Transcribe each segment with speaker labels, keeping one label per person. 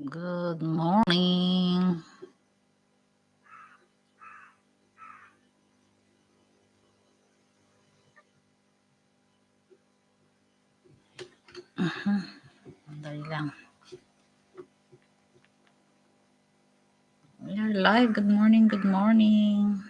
Speaker 1: Good morning. Dali lang. We're live. Good morning. Good morning.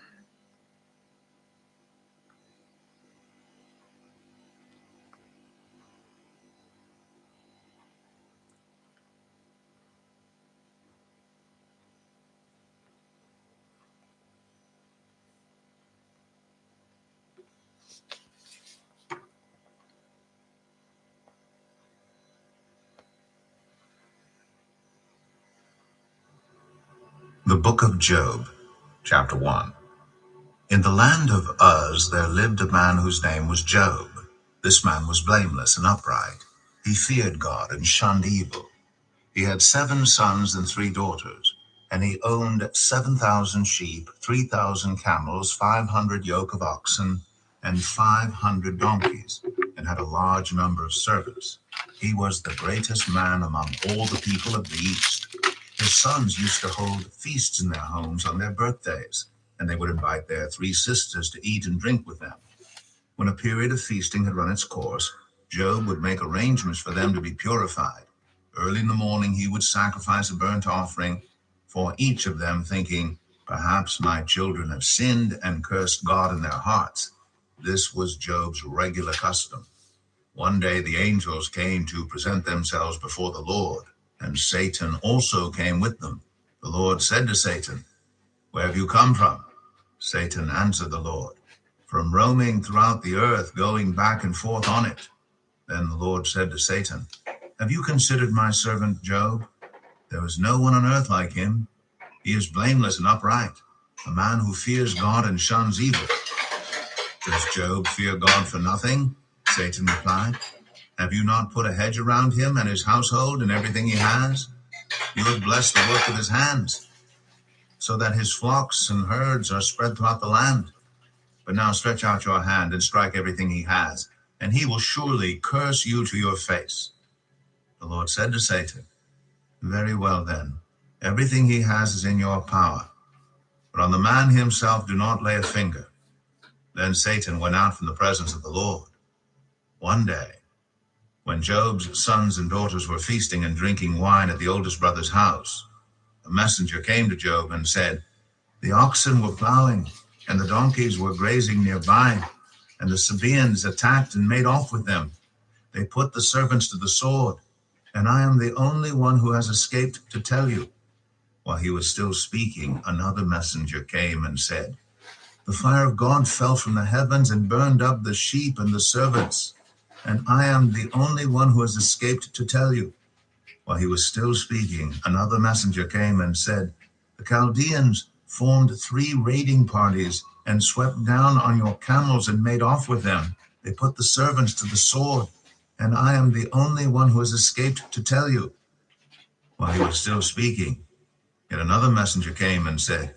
Speaker 2: The Book of Job, Chapter 1. In the land of Uz there lived a man whose name was Job. This man was blameless and upright. He feared God and shunned evil. He had 7 sons and 3 daughters, and he owned 7,000 sheep, 3,000 camels, 500 yoke of oxen, and 500 donkeys, and had a large number of servants. He was the greatest man among all the people of the East. His sons used to hold feasts in their homes on their birthdays, and they would invite their 3 sisters to eat and drink with them. When a period of feasting had run its course, Job would make arrangements for them to be purified. Early in the morning he would sacrifice a burnt offering for each of them, thinking, "Perhaps my children have sinned and cursed God in their hearts." This was Job's regular custom. One day the angels came to present themselves before the Lord, and Satan also came with them. The Lord said to Satan, "Where have you come from?" Satan answered the Lord, "From roaming throughout the earth, going back and forth on it." Then the Lord said to Satan, "Have you considered my servant Job? There is no one on earth like him. He is blameless and upright, a man who fears God and shuns evil." "Does Job fear God for nothing?" Satan replied. "Have you not put a hedge around him and his household and everything he has? You have blessed the work of his hands, so that his flocks and herds are spread throughout the land. But now stretch out your hand and strike everything he has, and he will surely curse you to your face." The Lord said to Satan, "Very well then, everything he has is in your power, but on the man himself do not lay a finger." Then Satan went out from the presence of the Lord. One day, when Job's sons and daughters were feasting and drinking wine at the oldest brother's house, a messenger came to Job and said, "The oxen were plowing, and the donkeys were grazing nearby, and the Sabaeans attacked and made off with them. They put the servants to the sword, and I am the only one who has escaped to tell you." While he was still speaking, another messenger came and said, "The fire of God fell from the heavens and burned up the sheep and the servants, and I am the only one who has escaped to tell you." While he was still speaking, another messenger came and said, "The Chaldeans formed 3 raiding parties and swept down on your camels and made off with them. They put the servants to the sword, and I am the only one who has escaped to tell you." While he was still speaking, yet another messenger came and said,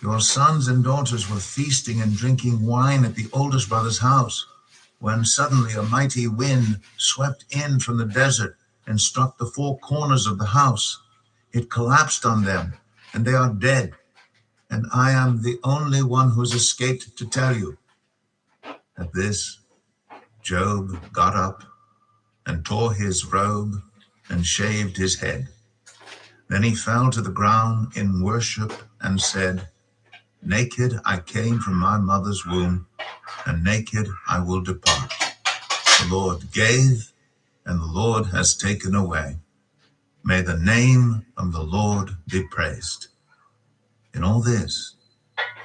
Speaker 2: "Your sons and daughters were feasting and drinking wine at the oldest brother's house, when suddenly a mighty wind swept in from the desert and struck the 4 corners of the house. It collapsed on them, and they are dead, and I am the only one who has escaped to tell you." At this, Job got up and tore his robe and shaved his head. Then he fell to the ground in worship and said, "Naked I came from my mother's womb, and naked I will depart. The Lord gave, and the Lord has taken away. May the name of the Lord be praised." In all this,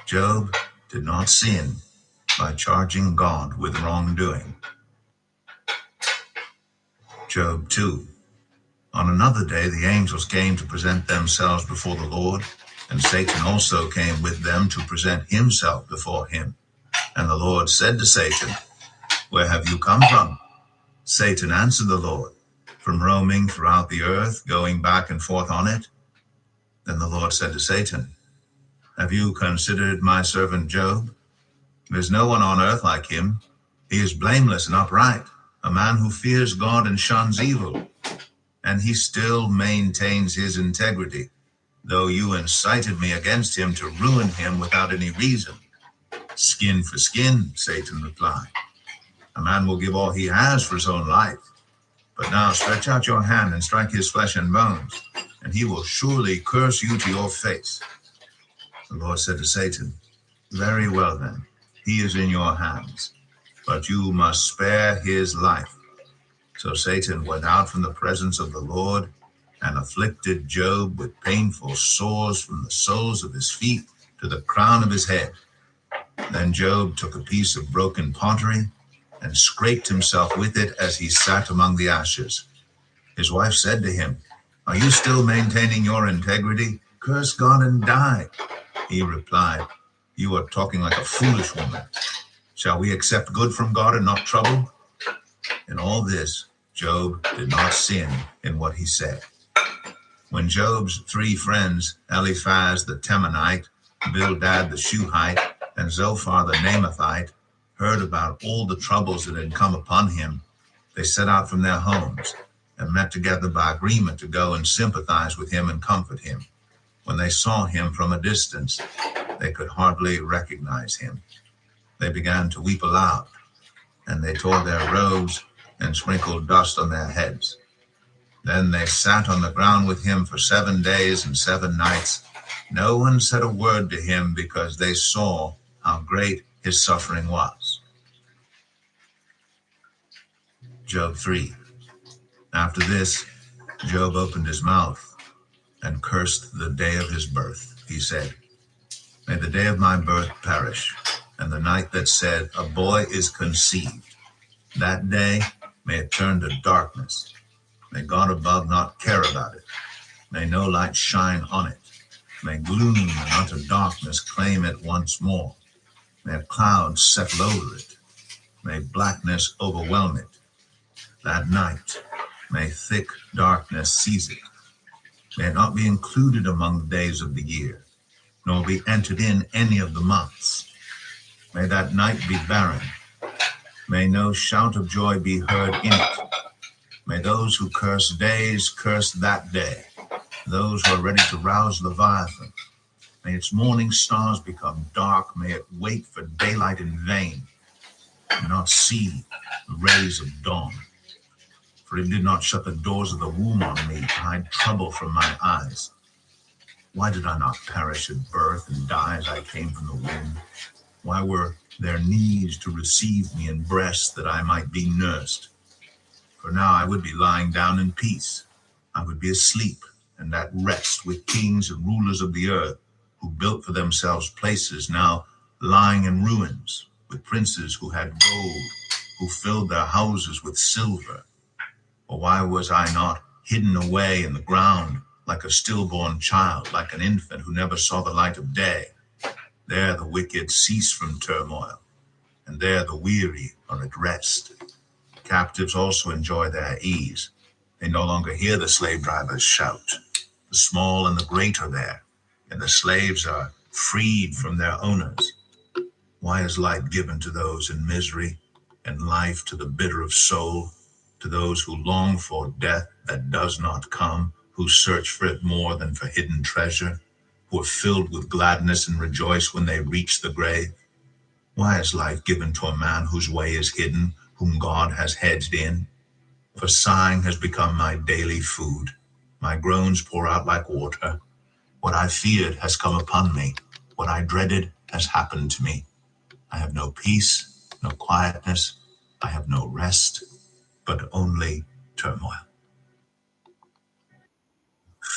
Speaker 2: Job did not sin by charging God with wrongdoing. Job 2. On another day the angels came to present themselves before the Lord, and Satan also came with them to present himself before him. And the Lord said to Satan, "Where have you come from?" Satan answered the Lord, "From roaming throughout the earth, going back and forth on it." Then the Lord said to Satan, "Have you considered my servant Job? There is no one on earth like him. He is blameless and upright, a man who fears God and shuns evil. and he still maintains his integrity, though you incited me against him to ruin him without any reason. Skin for skin, Satan replied. A man will give all he has for his own life. But now stretch out your hand and strike his flesh and bones, and he will surely curse you to your face. The Lord said to Satan, Very well then, he is in your hands, but you must spare his life. So Satan went out from the presence of the Lord and afflicted Job with painful sores from the soles of his feet to the crown of his head. Then Job took a piece of broken pottery and scraped himself with it as he sat among the ashes. His wife said to him, Are you still maintaining your integrity? Curse God and die. He replied, You are talking like a foolish woman. Shall we accept good from God and not trouble? In all this, Job did not sin in what he said. When Job's 3 friends, Eliphaz the Temanite, Bildad the Shuhite, and Zophar the Naamathite, heard about all the troubles that had come upon him, they set out from their homes and met together by agreement to go and sympathize with him and comfort him. When they saw him from a distance, they could hardly recognize him. They began to weep aloud, and they tore their robes and sprinkled dust on their heads. Then they sat on the ground with him for 7 days and 7 nights. No one said a word to him because they saw how great his suffering was. Job 3. After this, Job opened his mouth and cursed the day of his birth. He said, May the day of my birth perish, and the night that said, A boy is conceived. That day may it turn to darkness. May God above not care about it. May no light shine on it. May gloom and utter darkness claim it once more. May a cloud settle over it. May blackness overwhelm it. That night, may thick darkness seize it. May it not be included among the days of the year, nor be entered in any of the months. May that night be barren. May no shout of joy be heard in it. May those who curse days curse that day, those who are ready to rouse Leviathan. May its morning stars become dark. May it wait for daylight in vain, and not see the rays of dawn. For it did not shut the doors of the womb on me to hide trouble from my eyes. Why did I not perish at birth and die as I came from the womb? Why were there knees to receive me and breasts that I might be nursed? For now I would be lying down in peace. I would be asleep and at rest with kings and rulers of the earth who built for themselves places now lying in ruins, with princes who had gold, who filled their houses with silver. Or why was I not hidden away in the ground like a stillborn child, like an infant who never saw the light of day? There the wicked cease from turmoil, and there the weary are at rest. Captives also enjoy their ease. They no longer hear the slave drivers shout. The small and the great are there, and the slaves are freed from their owners. Why is light given to those in misery, and life to the bitter of soul, to those who long for death that does not come, who search for it more than for hidden treasure, who are filled with gladness and rejoice when they reach the grave? Why is life given to a man whose way is hidden, whom God has hedged in? For sighing has become my daily food. My groans pour out like water. What I feared has come upon me. What I dreaded has happened to me. I have no peace, no quietness. I have no rest, but only turmoil.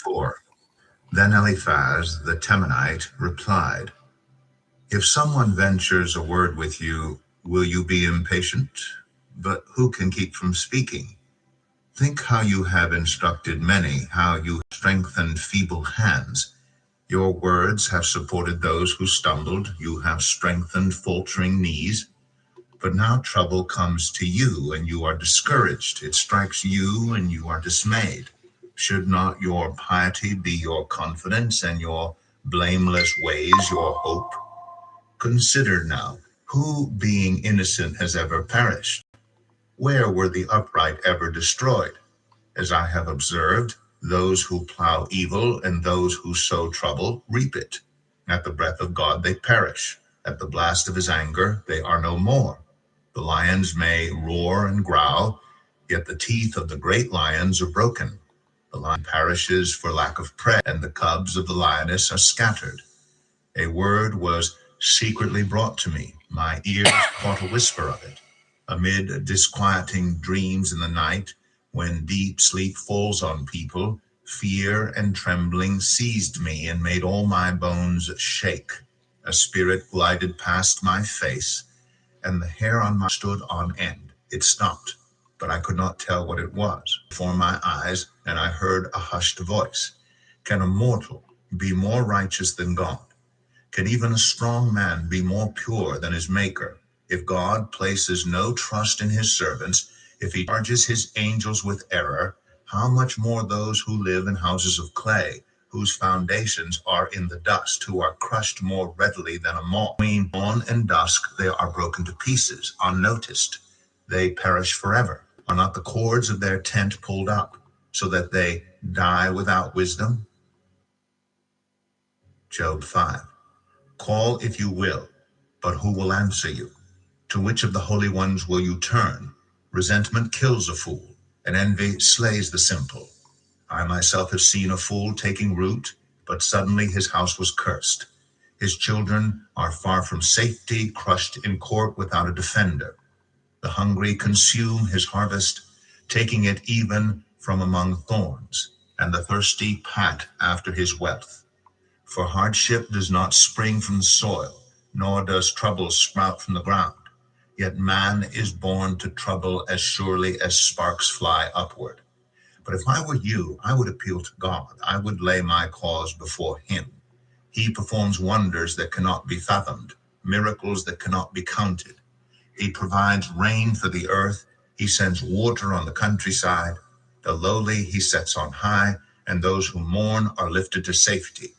Speaker 2: 4. Then Eliphaz the Temanite replied, If someone ventures a word with you, will you be impatient? But who can keep from speaking? Think how you have instructed many, how you strengthened feeble hands. Your words have supported those who stumbled. You have strengthened faltering knees. But now trouble comes to you, and you are discouraged. It strikes you, and you are dismayed. Should not your piety be your confidence, and your blameless ways your hope? Consider now, who being innocent has ever perished? Where were the upright ever destroyed? As I have observed, those who plow evil and those who sow trouble reap it. At the breath of God they perish. At the blast of his anger they are no more. The lions may roar and growl, yet the teeth of the great lions are broken. The lion perishes for lack of prey, and the cubs of the lioness are scattered. A word was secretly brought to me. My ears caught a whisper of it. Amid disquieting dreams in the night, when deep sleep falls on people, fear and trembling seized me and made all my bones shake. A spirit glided past my face, and the hair on my stood on end. It stopped, but I could not tell what it was. Before my eyes, and I heard a hushed voice. Can a mortal be more righteous than God? Can even a strong man be more pure than his maker? If God places no trust in his servants, if he charges his angels with error, how much more those who live in houses of clay, whose foundations are in the dust, who are crushed more readily than a moth. Between dawn and dusk they are broken to pieces, unnoticed. They perish forever. Are not the cords of their tent pulled up, so that they die without wisdom? Job 5. Call if you will, but who will answer you? To which of the holy ones will you turn? Resentment kills a fool, and envy slays the simple. I myself have seen a fool taking root, but suddenly his house was cursed. His children are far from safety, crushed in court without a defender. The hungry consume his harvest, taking it even from among thorns, and the thirsty pat after his wealth. For hardship does not spring from the soil, nor does trouble sprout from the ground. Yet man is born to trouble as surely as sparks fly upward. But if I were you, I would appeal to God. I would lay my cause before him. He performs wonders that cannot be fathomed, miracles that cannot be counted. He provides rain for the earth. He sends water on the countryside. The lowly he sets on high, and those who mourn are lifted to safety.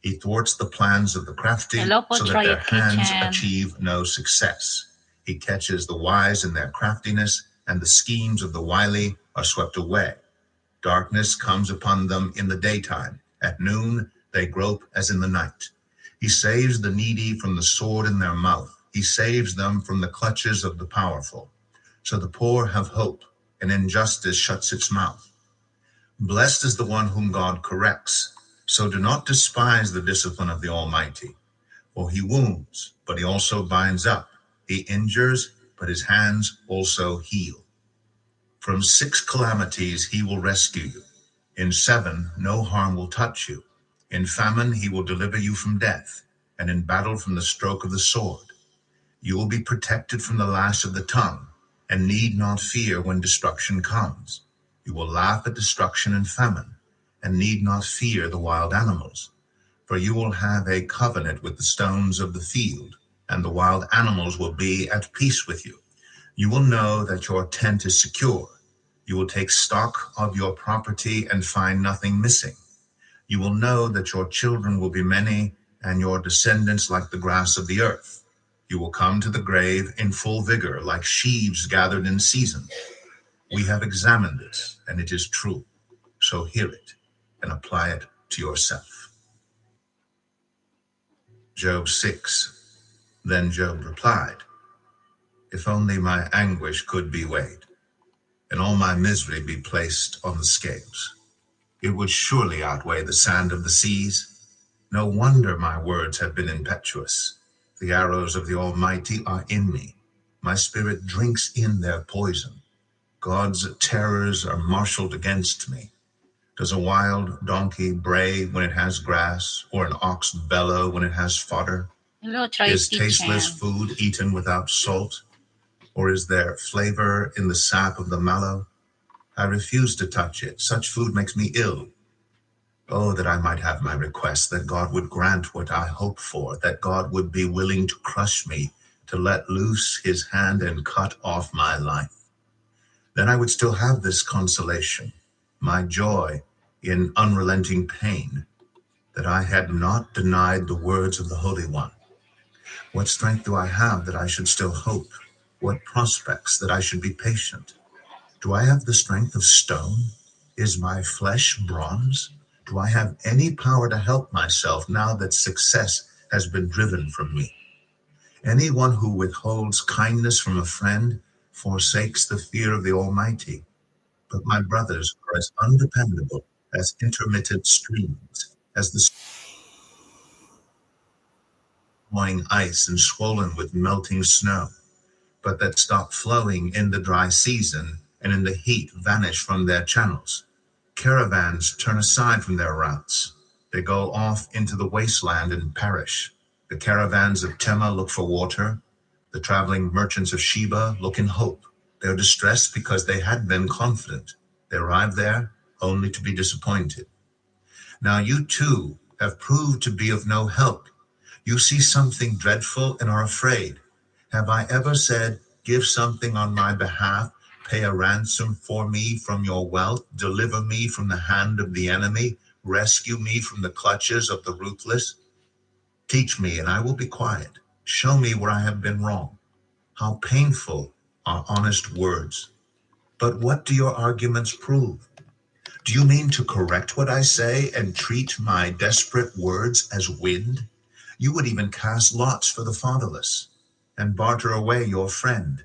Speaker 2: He thwarts the plans of the crafty,
Speaker 1: Hello po,
Speaker 2: so that their
Speaker 1: Troyet
Speaker 2: hands
Speaker 1: Kitchen.
Speaker 2: achieve no success. He catches the wise in their craftiness, and the schemes of the wily are swept away. Darkness comes upon them in the daytime. At noon they grope as in the night. He saves the needy from the sword in their mouth. He saves them from the clutches of the powerful. So the poor have hope, and injustice shuts its mouth. Blessed is the one whom God corrects. So do not despise the discipline of the Almighty. For he wounds, but he also binds up. He injures, but his hands also heal. From 6 calamities he will rescue you. In 7 no harm will touch you. In famine he will deliver you from death, and in battle from the stroke of the sword. You will be protected from the lash of the tongue, and need not fear when destruction comes. You will laugh at destruction and famine, and need not fear the wild animals. For you will have a covenant with the stones of the field, and the wild animals will be at peace with you. You will know that your tent is secure. You will take stock of your property and find nothing missing. You will know that your children will be many, and your descendants like the grass of the earth. You will come to the grave in full vigor, like sheaves gathered in season. We have examined this, and it is true. So hear it and apply it to yourself. Job 6. Then Job replied, if only my anguish could be weighed, and all my misery be placed on the scales. It would surely outweigh the sand of the seas. No wonder my words have been impetuous. The arrows of the Almighty are in me. My spirit drinks in their poison. God's terrors are marshaled against me. Does a wild donkey bray when it has grass, or an ox bellow when it has fodder?
Speaker 1: Hello, Troyet
Speaker 2: Is tasteless
Speaker 1: Kitchen.
Speaker 2: food eaten without salt? Or is there flavor in the sap of the mallow? I refuse to touch it. Such food makes me ill. Oh, that I might have my request, that God would grant what I hope for, that God would be willing to crush me, to let loose his hand and cut off my life. Then I would still have this consolation, my joy in unrelenting pain, that I had not denied the words of the Holy One. What strength do I have that I should still hope? What prospects that I should be patient? Do I have the strength of stone? Is my flesh bronze? Do I have any power to help myself now that success has been driven from me? Anyone who withholds kindness from a friend forsakes the fear of the Almighty. But my brothers are as undependable as intermittent streams, as the flowing ice and swollen with melting snow, but that stop flowing in the dry season and in the heat vanish from their channels. Caravans turn aside from their routes. They go off into the wasteland and perish. The caravans of Tema look for water. The traveling merchants of Sheba look in hope. They are distressed because they had been confident. They arrive there only to be disappointed. Now you too have proved to be of no help. You see something dreadful and are afraid. Have I ever said, give something on my behalf, pay a ransom for me from your wealth, deliver me from the hand of the enemy, rescue me from the clutches of the ruthless? Teach me, and I will be quiet. Show me where I have been wrong. How painful are honest words. But what do your arguments prove? Do you mean to correct what I say and treat my desperate words as wind? You would even cast lots for the fatherless and barter away your friend.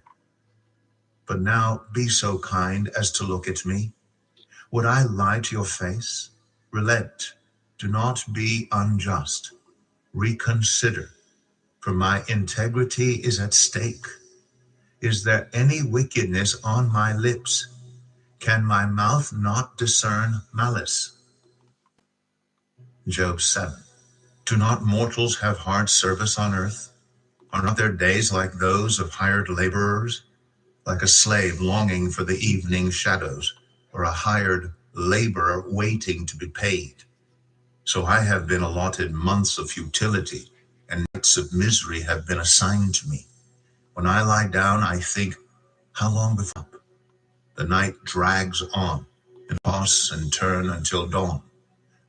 Speaker 2: But now be so kind as to look at me. Would I lie to your face? Relent. Do not be unjust. Reconsider, for my integrity is at stake. Is there any wickedness on my lips? Can my mouth not discern malice? Job 7. Do not mortals have hard service on earth? Are not their days like those of hired laborers? Like a slave longing for the evening shadows, or a hired laborer waiting to be paid. So I have been allotted months of futility, and nights of misery have been assigned to me. When I lie down, I think, how long before? The night drags on, and toss and turn until dawn.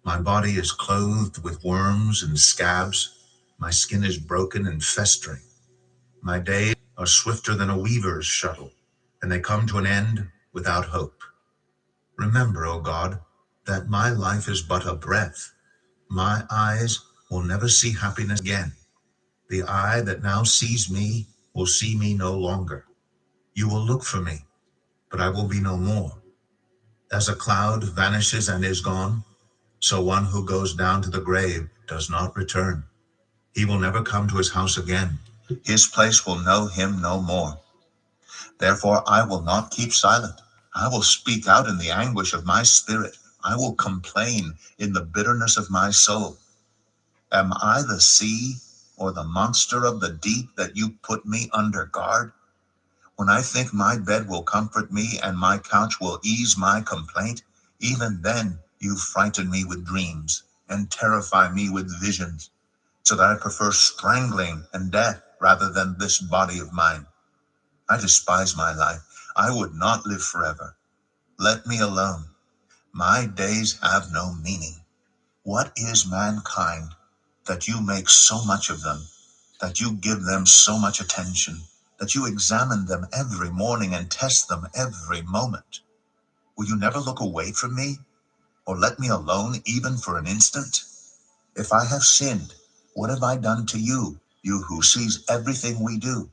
Speaker 2: My body is clothed with worms and scabs. My skin is broken and festering. My days are swifter than a weaver's shuttle, and they come to an end without hope. Remember, O God, that my life is but a breath. My eyes will never see happiness again. The eye that now sees me will see me no longer. You will look for me, but I will be no more. As a cloud vanishes and is gone, so one who goes down to the grave does not return. He will never come to his house again. His place will know him no more. Therefore I will not keep silent. I will speak out in the anguish of my spirit. I will complain in the bitterness of my soul. Am I the sea or the monster of the deep that you put me under guard? When I think my bed will comfort me and my couch will ease my complaint, even then you frighten me with dreams and terrify me with visions, so that I prefer strangling and death rather than this body of mine. I despise my life. I would not live forever. Let me alone. My days have no meaning. What is mankind that you make so much of them, that you give them so much attention, that you examine them every morning and test them every moment? Will you never look away from me, or let me alone even for an instant? If I have sinned, what have I done to you, you who sees everything we do?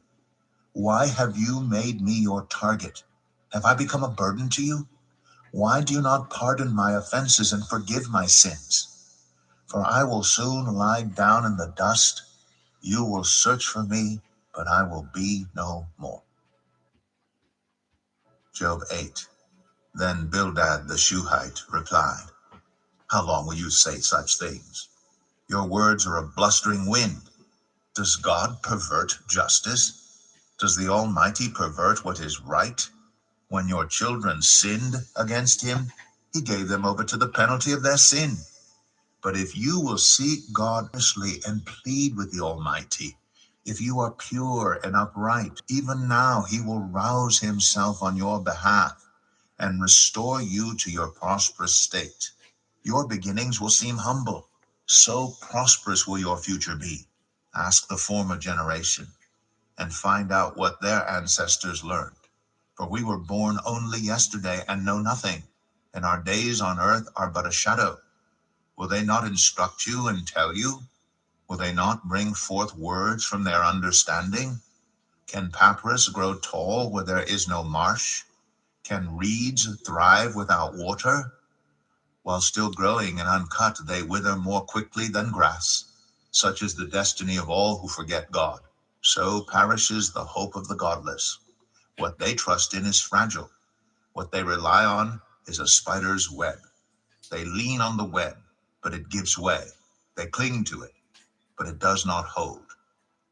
Speaker 2: Why have you made me your target? Have I become a burden to you? Why do you not pardon my offenses and forgive my sins? For I will soon lie down in the dust. You will search for me, but I will be no more. Job 8. Then Bildad the Shuhite replied, how long will you say such things? Your words are a blustering wind. Does God pervert justice? Does the Almighty pervert what is right? When your children sinned against him, he gave them over to the penalty of their sin. But if you will seek God earnestly and plead with the Almighty, if you are pure and upright, even now he will rouse himself on your behalf and restore you to your prosperous state. Your beginnings will seem humble. So prosperous will your future be. Ask the former generation and find out what their ancestors learned. For we were born only yesterday and know nothing, and our days on earth are but a shadow. Will they not instruct you and tell you? Will they not bring forth words from their understanding? Can papyrus grow tall where there is no marsh? Can reeds thrive without water? While still growing and uncut, they wither more quickly than grass. Such is the destiny of all who forget God. So perishes the hope of the godless. What they trust in is fragile. What they rely on is a spider's web. They lean on the web, but it gives way. They cling to it, but it does not hold.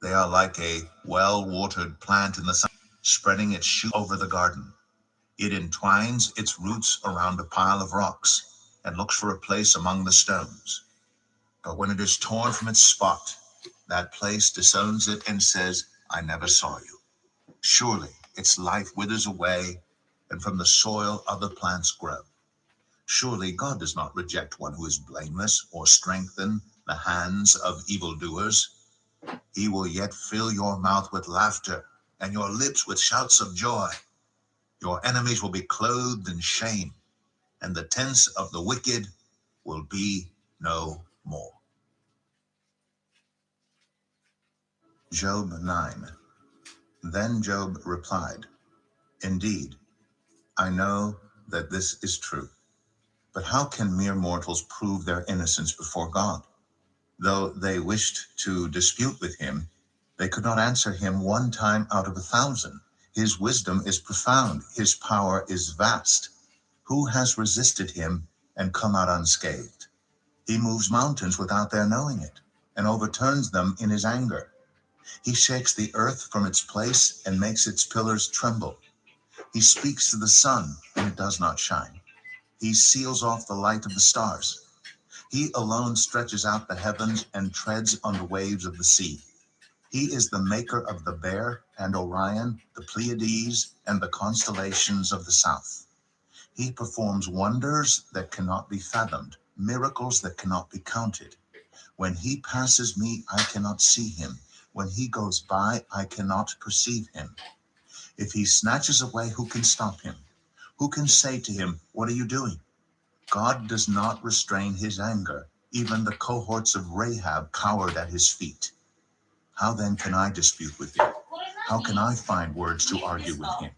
Speaker 2: They are like a well-watered plant in the sun, spreading its shoot over the garden. It entwines its roots around a pile of rocks and looks for a place among the stones. But when it is torn from its spot, that place disowns it and says, I never saw you. Surely its life withers away, and from the soil other plants grow. Surely God does not reject one who is blameless or strengthen the hands of evildoers. He will yet fill your mouth with laughter and your lips with shouts of joy. Your enemies will be clothed in shame, and the tents of the wicked will be no more. Job 9. Then Job replied, Indeed, I know that this is true. But how can mere mortals prove their innocence before God? Though they wished to dispute with him, they could not answer him one time out of 1,000. His wisdom is profound. His power is vast. Who has resisted him and come out unscathed? He moves mountains without their knowing it, and overturns them in his anger. He shakes the earth from its place and makes its pillars tremble. He speaks to the sun, and it does not shine. He seals off the light of the stars. He alone stretches out the heavens and treads on the waves of the sea. He is the maker of the Bear and Orion, the Pleiades, and the constellations of the south. He performs wonders that cannot be fathomed, miracles that cannot be counted. When he passes me, I cannot see him. When he goes by, I cannot perceive him. If he snatches away, who can stop him? Who can say to him, What are you doing? God does not restrain his anger. Even the cohorts of Rahab cowered at his feet. How then can I dispute with him? How can I find words to argue with him?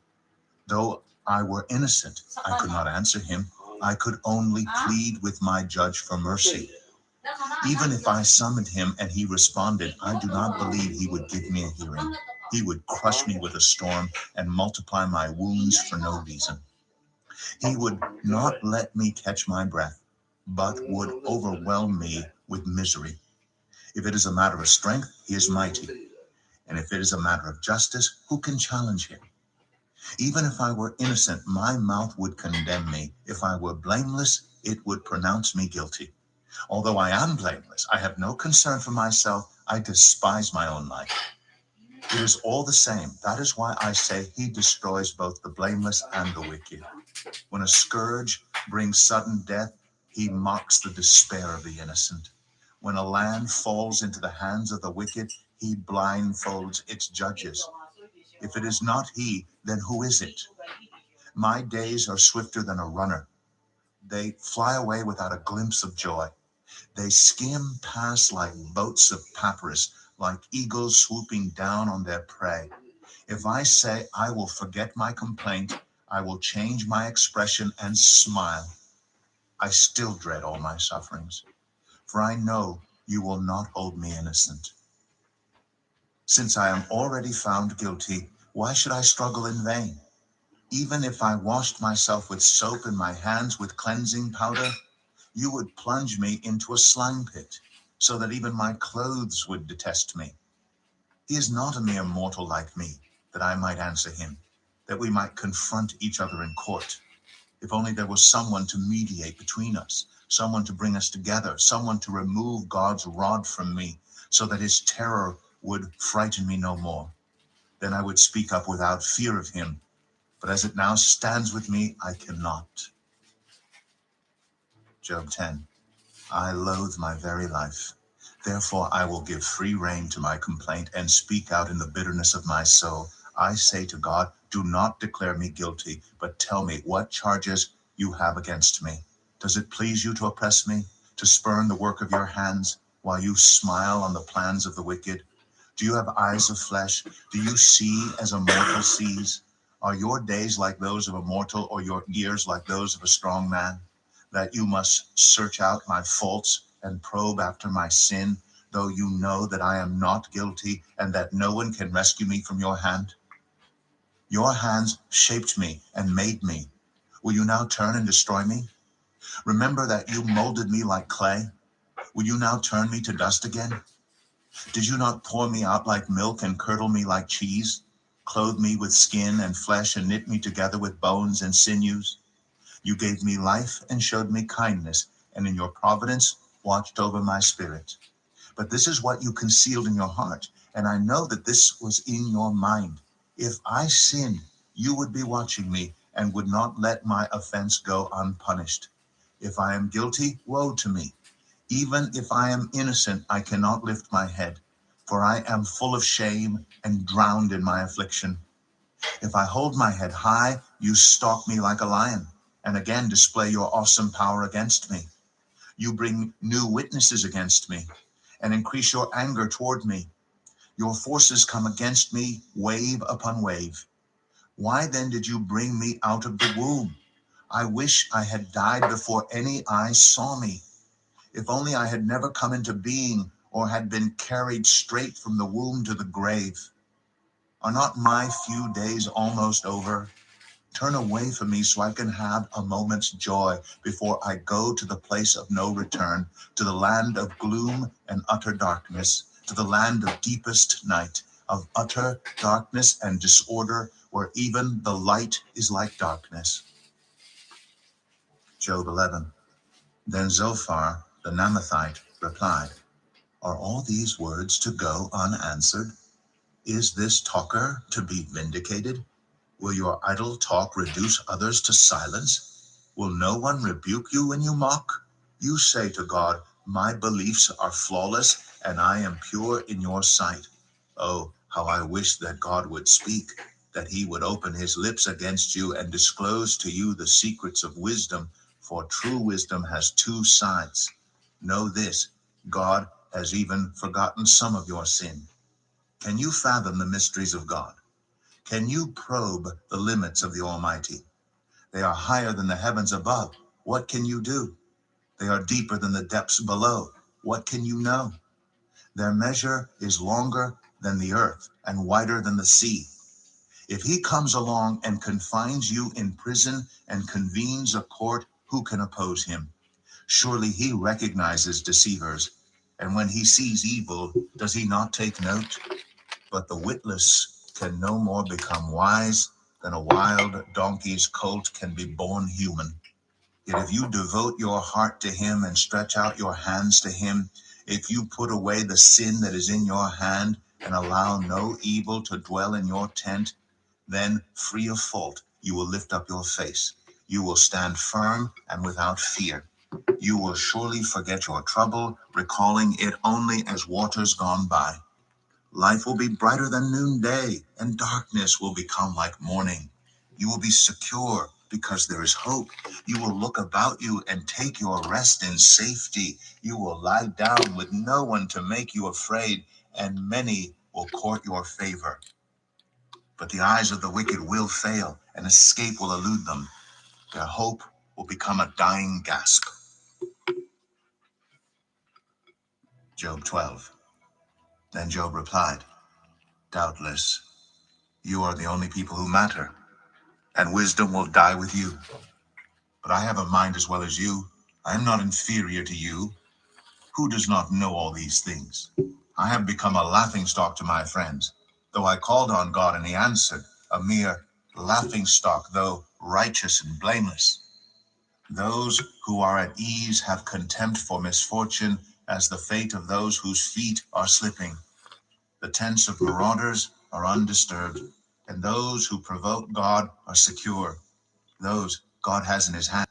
Speaker 2: Though I were innocent, I could not answer him. I could only plead with my judge for mercy. Even if I summoned him and he responded, I do not believe he would give me a hearing. He would crush me with a storm and multiply my wounds for no reason. He would not let me catch my breath, but would overwhelm me with misery. If it is a matter of strength, he is mighty. And if it is a matter of justice, who can challenge him? Even if I were innocent, my mouth would condemn me. If I were blameless, it would pronounce me guilty. Although I am blameless, I have no concern for myself. I despise my own life. It is all the same. That is why I say he destroys both the blameless and the wicked. When a scourge brings sudden death, he mocks the despair of the innocent. When a land falls into the hands of the wicked, he blindfolds its judges. If it is not he, then who is it? My days are swifter than a runner. They fly away without a glimpse of joy. They skim past like boats of papyrus, like eagles swooping down on their prey. If I say I will forget my complaint, I will change my expression and smile, I still dread all my sufferings, for I know you will not hold me innocent. Since I am already found guilty, why should I struggle in vain? Even if I washed myself with soap and my hands with cleansing powder, you would plunge me into a slime pit, so that even my clothes would detest me. He is not a mere mortal like me, that I might answer him, that we might confront each other in court. If only there was someone to mediate between us, someone to bring us together, someone to remove God's rod from me, so that his terror would frighten me no more. Then I would speak up without fear of him, but as it now stands with me, I cannot. Job 10. I loathe my very life. Therefore I will give free rein to my complaint and speak out in the bitterness of my soul. I say to God, do not declare me guilty, but tell me, what charges you have against me? Does it please you to oppress me, to spurn the work of your hands, while you smile on the plans of the wicked? Do you have eyes of flesh? Do you see as a mortal sees? Are your days like those of a mortal, or your years like those of a strong man? That you must search out my faults and probe after my sin, though you know that I am not guilty and that no one can rescue me from your hand? Your hands shaped me and made me. Will you now turn and destroy me? Remember that you molded me like clay. Will you now turn me to dust again? Did you not pour me out like milk and curdle me like cheese? Clothe me with skin and flesh and knit me together with bones and sinews? You gave me life and showed me kindness, and in your providence watched over my spirit. But this is what you concealed in your heart, and I know that this was in your mind. If I sinned, you would be watching me and would not let my offense go unpunished. If I am guilty, woe to me. Even if I am innocent, I cannot lift my head, for I am full of shame and drowned in my affliction. If I hold my head high, you stalk me like a lion, and again display your awesome power against me. You bring new witnesses against me, and increase your anger toward me. Your forces come against me, wave upon wave. Why then did you bring me out of the womb? I wish I had died before any eye saw me. If only I had never come into being, or had been carried straight from the womb to the grave. Are not my few days almost over? Turn away from me so I can have a moment's joy before I go to the place of no return, to the land of gloom and utter darkness, to the land of deepest night, of utter darkness and disorder, where even the light is like darkness. Job 11. Then Zophar the Naamathite replied, Are all these words to go unanswered? Is this talker to be vindicated? Will your idle talk reduce others to silence? Will no one rebuke you when you mock? You say to God, My beliefs are flawless, and I am pure in your sight. Oh, how I wish that God would speak, that he would open his lips against you and disclose to you the secrets of wisdom, for true wisdom has two sides. Know this, God has even forgotten some of your sin. Can you fathom the mysteries of God? Can you probe the limits of the Almighty? They are higher than the heavens above. What can you do? They are deeper than the depths below. What can you know? Their measure is longer than the earth and wider than the sea. If he comes along and confines you in prison and convenes a court, who can oppose him? Surely he recognizes deceivers. And when he sees evil, does he not take note? But the witless can no more become wise than a wild donkey's colt can be born human. Yet if you devote your heart to him and stretch out your hands to him, if you put away the sin that is in your hand and allow no evil to dwell in your tent, then, free of fault, you will lift up your face. You will stand firm and without fear. You will surely forget your trouble, recalling it only as waters gone by. Life will be brighter than noonday, and darkness will become like morning. You will be secure because there is hope. You will look about you and take your rest in safety. You will lie down with no one to make you afraid, and many will court your favor. But the eyes of the wicked will fail, and escape will elude them. Their hope will become a dying gasp. Job 12. Then Job replied, Doubtless, you are the only people who matter, and wisdom will die with you. But I have a mind as well as you. I am not inferior to you. Who does not know all these things? I have become a laughingstock to my friends. Though I called on God and he answered, a mere laughingstock, though righteous and blameless. Those who are at ease have contempt for misfortune, as the fate of those whose feet are slipping. The tents of marauders are undisturbed, and those who provoke God are secure. Those God has in his hand.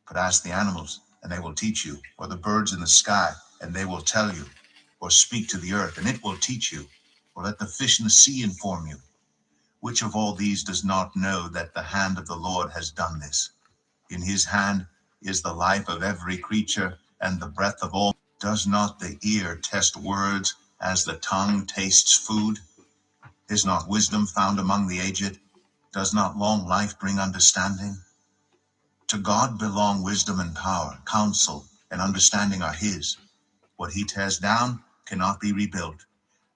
Speaker 2: But ask the animals, and they will teach you, or the birds in the sky, and they will tell you, or speak to the earth, and it will teach you, or let the fish in the sea inform you. Which of all these does not know that the hand of the Lord has done this? In his hand is the life of every creature, and the breath of all. Does not the ear test words as the tongue tastes food? Is not wisdom found among the aged? Does not long life bring understanding? To God belong wisdom and power, counsel and understanding are his. What he tears down cannot be rebuilt.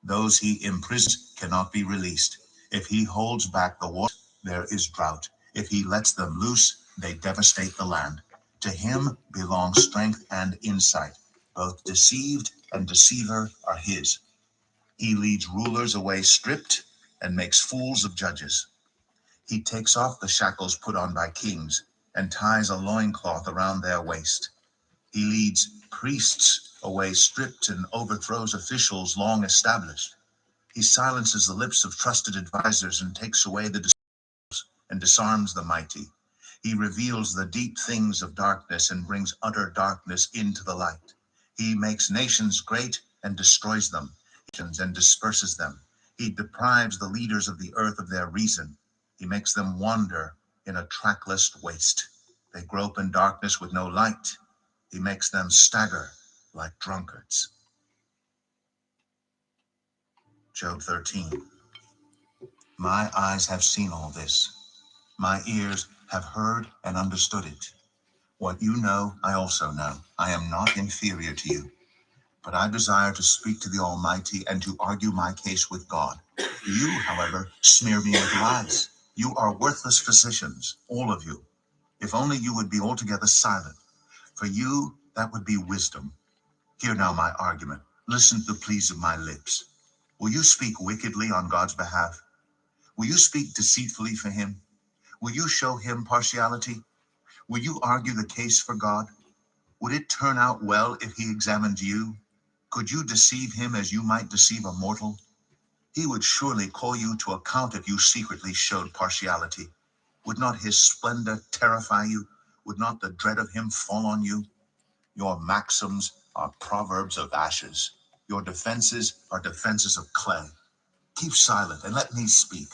Speaker 2: Those he imprisons cannot be released. If he holds back the water, there is drought. If he lets them loose, they devastate the land. To him belong strength and insight. Both deceived and deceiver are his. He leads rulers away stripped and makes fools of judges. He takes off the shackles put on by kings and ties a loincloth around their waist. He leads priests away stripped and overthrows officials long established. He silences the lips of trusted advisors and takes away the and disarms the mighty. He reveals the deep things of darkness and brings utter darkness into the light. He makes nations great and destroys them, and disperses them. He deprives the leaders of the earth of their reason. He makes them wander in a trackless waste. They grope in darkness with no light. He makes them stagger like drunkards. Job 13. My eyes have seen all this. My ears have heard and understood it. What you know, I also know. I am not inferior to you. But I desire to speak to the Almighty and to argue my case with God. You, however, smear me with lies. You are worthless physicians, all of you. If only you would be altogether silent. For you, that would be wisdom. Hear now my argument. Listen to the pleas of my lips. Will you speak wickedly on God's behalf? Will you speak deceitfully for him? Will you show him partiality? Will you argue the case for God? Would it turn out well if he examined you? Could you deceive him as you might deceive a mortal? He would surely call you to account if you secretly showed partiality. Would not his splendor terrify you? Would not the dread of him fall on you? Your maxims are proverbs of ashes. Your defenses are defenses of clay. Keep silent and let me speak.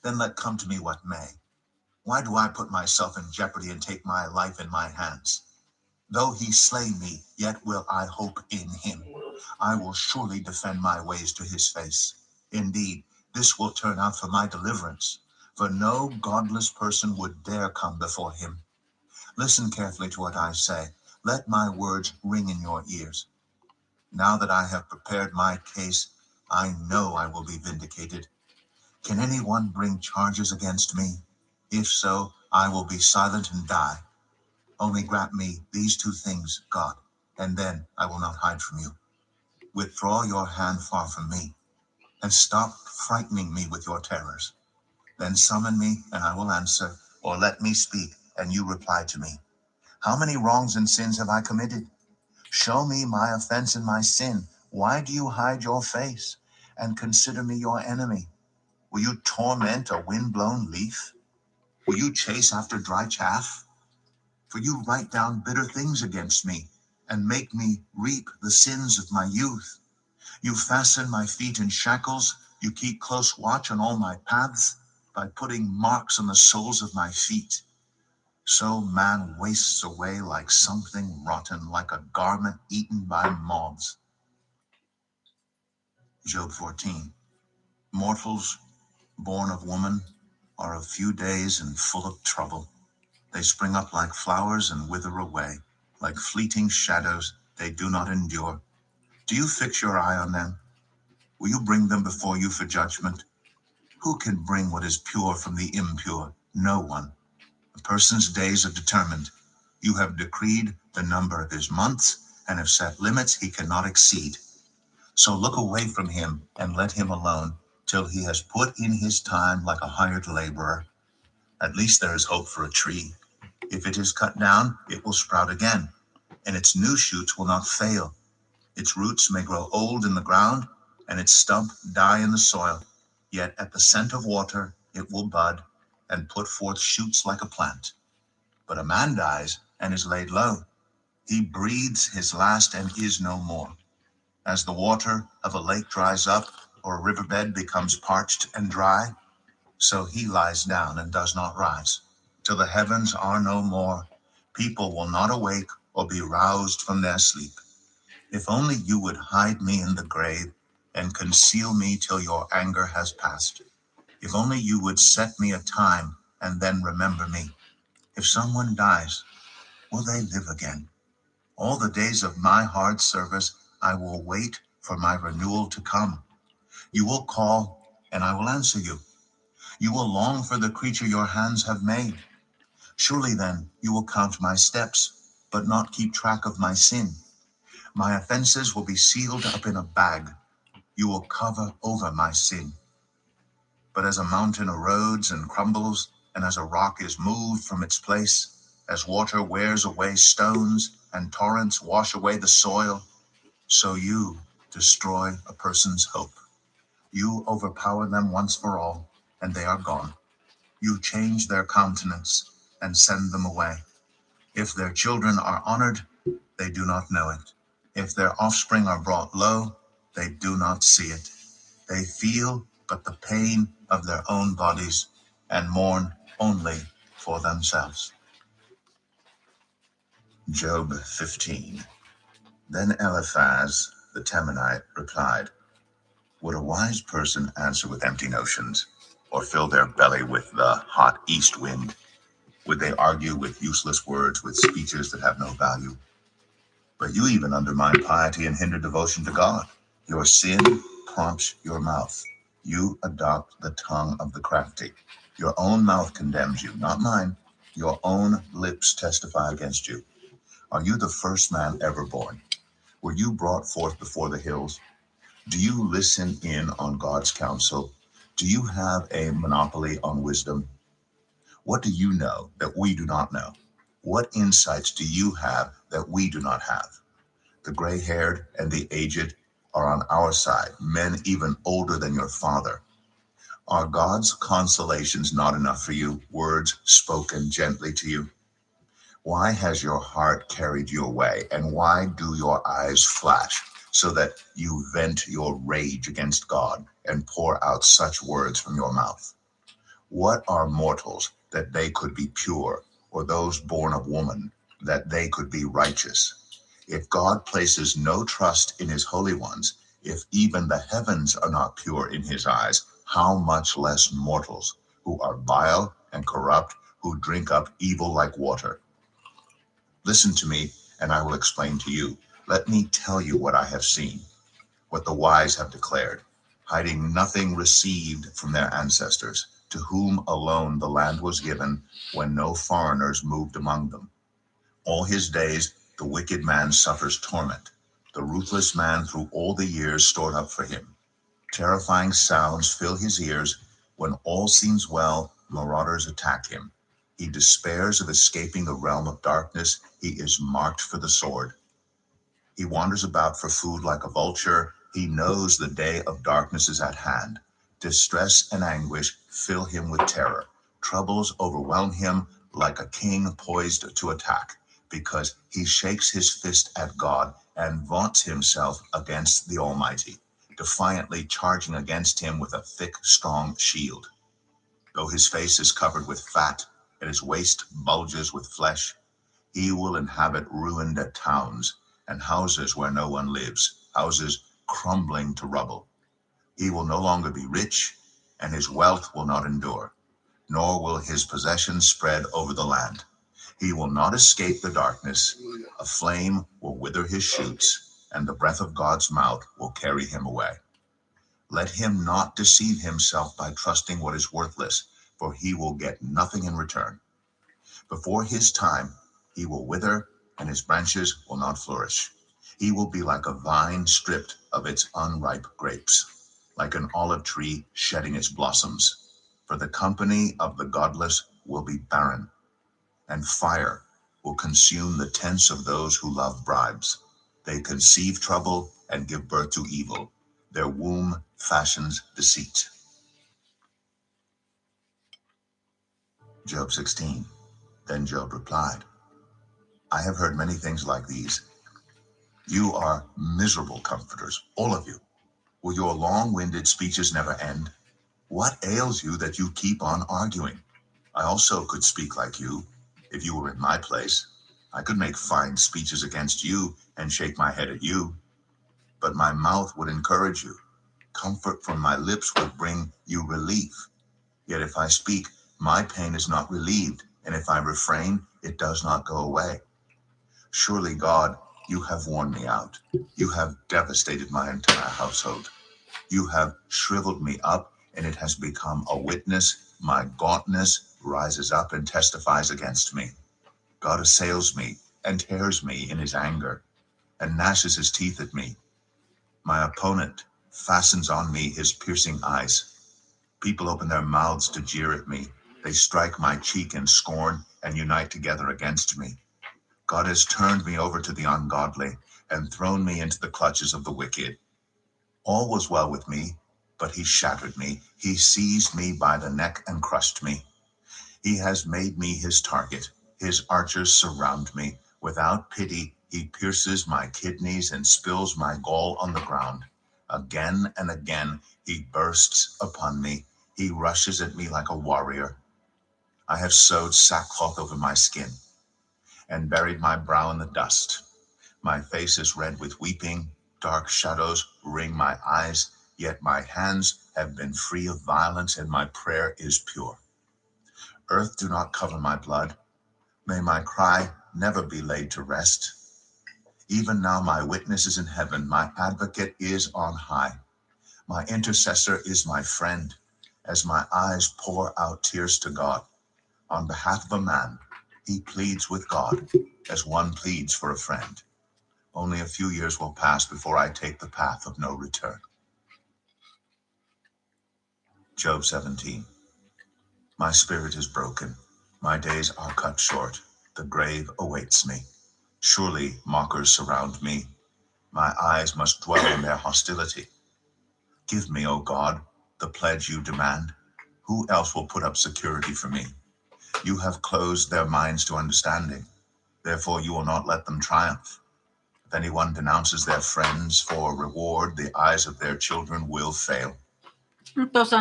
Speaker 2: Then let come to me what may. Why do I put myself in jeopardy and take my life in my hands? Though he slay me, yet will I hope in him. I will surely defend my ways to his face. Indeed, this will turn out for my deliverance, for no godless person would dare come before him. Listen carefully to what I say. Let my words ring in your ears. Now that I have prepared my case, I know I will be vindicated. Can anyone bring charges against me? If so, I will be silent and die. Only grant me these two things, God, and then I will not hide from you. Withdraw your hand far from me, and stop frightening me with your terrors. Then summon me, and I will answer, or let me speak, and you reply to me. How many wrongs and sins have I committed? Show me my offense and my sin. Why do you hide your face, and consider me your enemy? Will you torment a wind-blown leaf? Will you chase after dry chaff? For you write down bitter things against me, and make me reap the sins of my youth. You fasten my feet in shackles, you keep close watch on all my paths, by putting marks on the soles of my feet. So man wastes away like something rotten, like a garment eaten by moths. Job 14. Mortals born of woman are of few days and full of trouble. They spring up like flowers and wither away. Like fleeting shadows, they do not endure. Do you fix your eye on them? Will you bring them before you for judgment? Who can bring what is pure from the impure? No one. A person's days are determined. You have decreed the number of his months and have set limits he cannot exceed. So look away from him and let him alone till he has put in his time like a hired laborer. At least there is hope for a tree. If it is cut down, it will sprout again, and its new shoots will not fail. Its roots may grow old in the ground, and its stump die in the soil. Yet at the scent of water, it will bud and put forth shoots like a plant. But a man dies and is laid low. He breathes his last and is no more. As the water of a lake dries up, or a riverbed becomes parched and dry, so he lies down and does not rise, till the heavens are no more, People will not awake or be roused from their sleep. If only you would hide me in the grave and conceal me till your anger has passed. If only you would set me a time and then remember me. If someone dies, will they live again? All the days of my hard service, I will wait for my renewal to come. You will call, and I will answer you. You will long for the creature your hands have made. Surely then you will count my steps, but not keep track of my sin. My offenses will be sealed up in a bag. You will cover over my sin. But as a mountain erodes and crumbles, and as a rock is moved from its place, as water wears away stones, and torrents wash away the soil, so you destroy a person's hope. You overpower them once for all, and they are gone. You change their countenance and send them away. If their children are honored, they do not know it. If their offspring are brought low, they do not see it. They feel but the pain of their own bodies and mourn only for themselves. Job 15. Then Eliphaz the Temanite replied, would a wise person answer with empty notions, or fill their belly with the hot east wind? Would they argue with useless words, with speeches that have no value? But you even undermine piety and hinder devotion to God. Your sin prompts your mouth. You adopt the tongue of the crafty. Your own mouth condemns you, not mine. Your own lips testify against you. Are you the first man ever born? Were you brought forth before the hills? Do you listen in on God's counsel? Do you have a monopoly on wisdom? What do you know that we do not know? What insights do you have that we do not have? The gray-haired and the aged are on our side, men even older than your father. Are God's consolations not enough for you, words spoken gently to you? Why has your heart carried you away, and why do your eyes flash, so that you vent your rage against God and pour out such words from your mouth? What are mortals that they could be pure, or those born of woman that they could be righteous? If God places no trust in his holy ones, if even the heavens are not pure in his eyes, how much less mortals who are vile and corrupt, who drink up evil like water? Listen to me, and I will explain to you. Let me tell you what I have seen, what the wise have declared, hiding nothing received from their ancestors, to whom alone the land was given when no foreigners moved among them. All his days the wicked man suffers torment, the ruthless man through all the years stored up for him. Terrifying sounds fill his ears. When all seems well, marauders attack him. He despairs of escaping the realm of darkness. He is marked for the sword. He wanders about for food like a vulture. He knows the day of darkness is at hand. Distress and anguish fill him with terror. Troubles overwhelm him like a king poised to attack, because he shakes his fist at God and vaunts himself against the Almighty, defiantly charging against him with a thick, strong shield. Though his face is covered with fat and his waist bulges with flesh, he will inhabit ruined towns and houses where no one lives, houses crumbling to rubble. He will no longer be rich, and his wealth will not endure, nor will his possessions spread over the land. He will not escape the darkness. A flame will wither his shoots, and the breath of God's mouth will carry him away. Let him not deceive himself by trusting what is worthless, for he will get nothing in return. Before his time, he will wither, and his branches will not flourish. He will be like a vine stripped of its unripe grapes, like an olive tree shedding its blossoms. For the company of the godless will be barren, and fire will consume the tents of those who love bribes. They conceive trouble and give birth to evil. Their womb fashions deceit. Job 16. Then Job replied, I have heard many things like these. You are miserable comforters, all of you. Will your long-winded speeches never end? What ails you that you keep on arguing? I also could speak like you, if you were in my place. I could make fine speeches against you and shake my head at you, but my mouth would encourage you. Comfort from my lips would bring you relief. Yet if I speak, my pain is not relieved, and if I refrain, it does not go away. Surely, God, you have worn me out. You have devastated my entire household. You have shriveled me up, and it has become a witness. My gauntness rises up and testifies against me. God assails me and tears me in his anger, and gnashes his teeth at me. My opponent fastens on me his piercing eyes. People open their mouths to jeer at me. They strike my cheek in scorn and unite together against me. God has turned me over to the ungodly and thrown me into the clutches of the wicked. All was well with me, but he shattered me. He seized me by the neck and crushed me. He has made me his target. His archers surround me. Without pity, he pierces my kidneys and spills my gall on the ground. Again and again, he bursts upon me. He rushes at me like a warrior. I have sewed sackcloth over my skin and buried my brow in the dust. My face is red with weeping. Dark shadows ring my eyes. Yet my hands have been free of violence, and my prayer is pure. Earth, do not cover my blood. May my cry never be laid to rest. Even now my witness is in heaven. My advocate is on high. My intercessor is my friend. As my eyes pour out tears to God, on behalf of a man, he pleads with God as one pleads for a friend. Only a few years will pass before I take the path of no return. Job 17. My spirit is broken. My days are cut short. The grave awaits me. Surely mockers surround me. My eyes must dwell on their hostility. Give me, O God, the pledge you demand. Who else will put up security for me? You have closed their minds to understanding. Therefore you will not let them triumph. If anyone denounces their friends for reward, the eyes of their children will fail.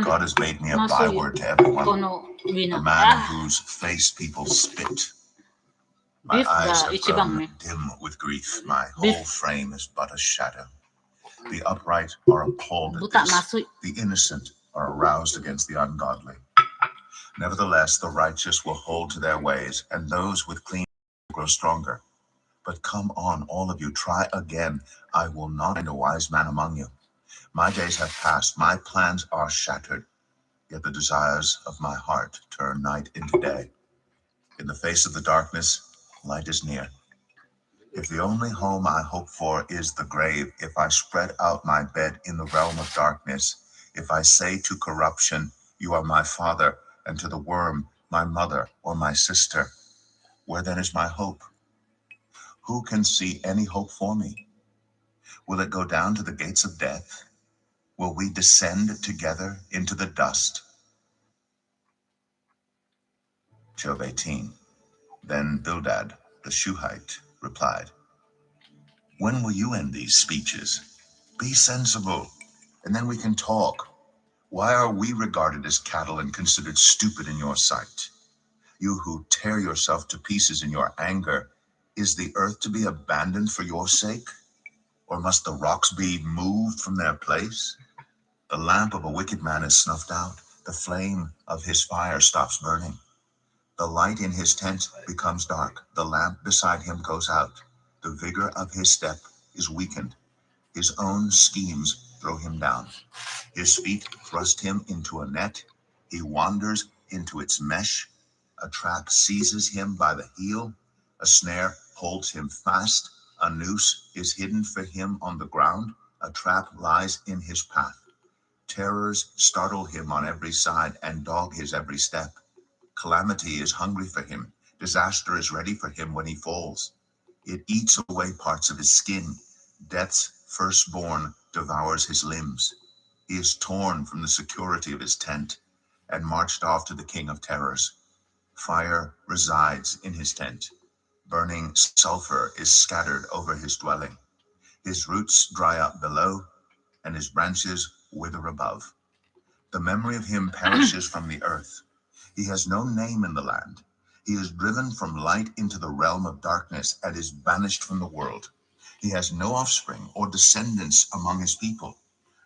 Speaker 2: God has made me a byword to everyone, a man in whose face people spit. My eyes have grown dim with grief. My whole frame is but a shadow. The upright are appalled at this. The innocent are aroused against the ungodly. Nevertheless, the righteous will hold to their ways, and those with clean will grow stronger. But come on, all of you, try again. I will not find a wise man among you. My days have passed, my plans are shattered, yet the desires of my heart turn night into day. In the face of the darkness, light is near. If the only home I hope for is the grave, if I spread out my bed in the realm of darkness, if I say to corruption, you are my father, and to the worm, my mother or my sister, where then is my hope? Who can see any hope for me? Will it go down to the gates of death? Will we descend together into the dust? Job 18. Then Bildad the Shuhite replied, when will you end these speeches? Be sensible, and then we can talk. Why are we regarded as cattle and considered stupid in your sight? You who tear yourself to pieces in your anger, is the earth to be abandoned for your sake? Or must the rocks be moved from their place? The lamp of a wicked man is snuffed out. The flame of his fire stops burning. The light in his tent becomes dark. The lamp beside him goes out. The vigor of his step is weakened. His own schemes throw him down. His feet thrust him into a net. He wanders into its mesh. A trap seizes him by the heel. A snare holds him fast. A noose is hidden for him on the ground. A trap lies in his path. Terrors startle him on every side and dog his every step. Calamity is hungry for him. Disaster is ready for him when he falls. It eats away parts of his skin. Death's firstborn devours his limbs. He is torn from the security of his tent and marched off to the king of terrors. Fire resides in his tent. Burning sulfur is scattered over his dwelling. His roots dry up below, and his branches wither above. The memory of him perishes from the earth. He has no name in the land. He is driven from light into the realm of darkness and is banished from the world. He has no offspring or descendants among his people,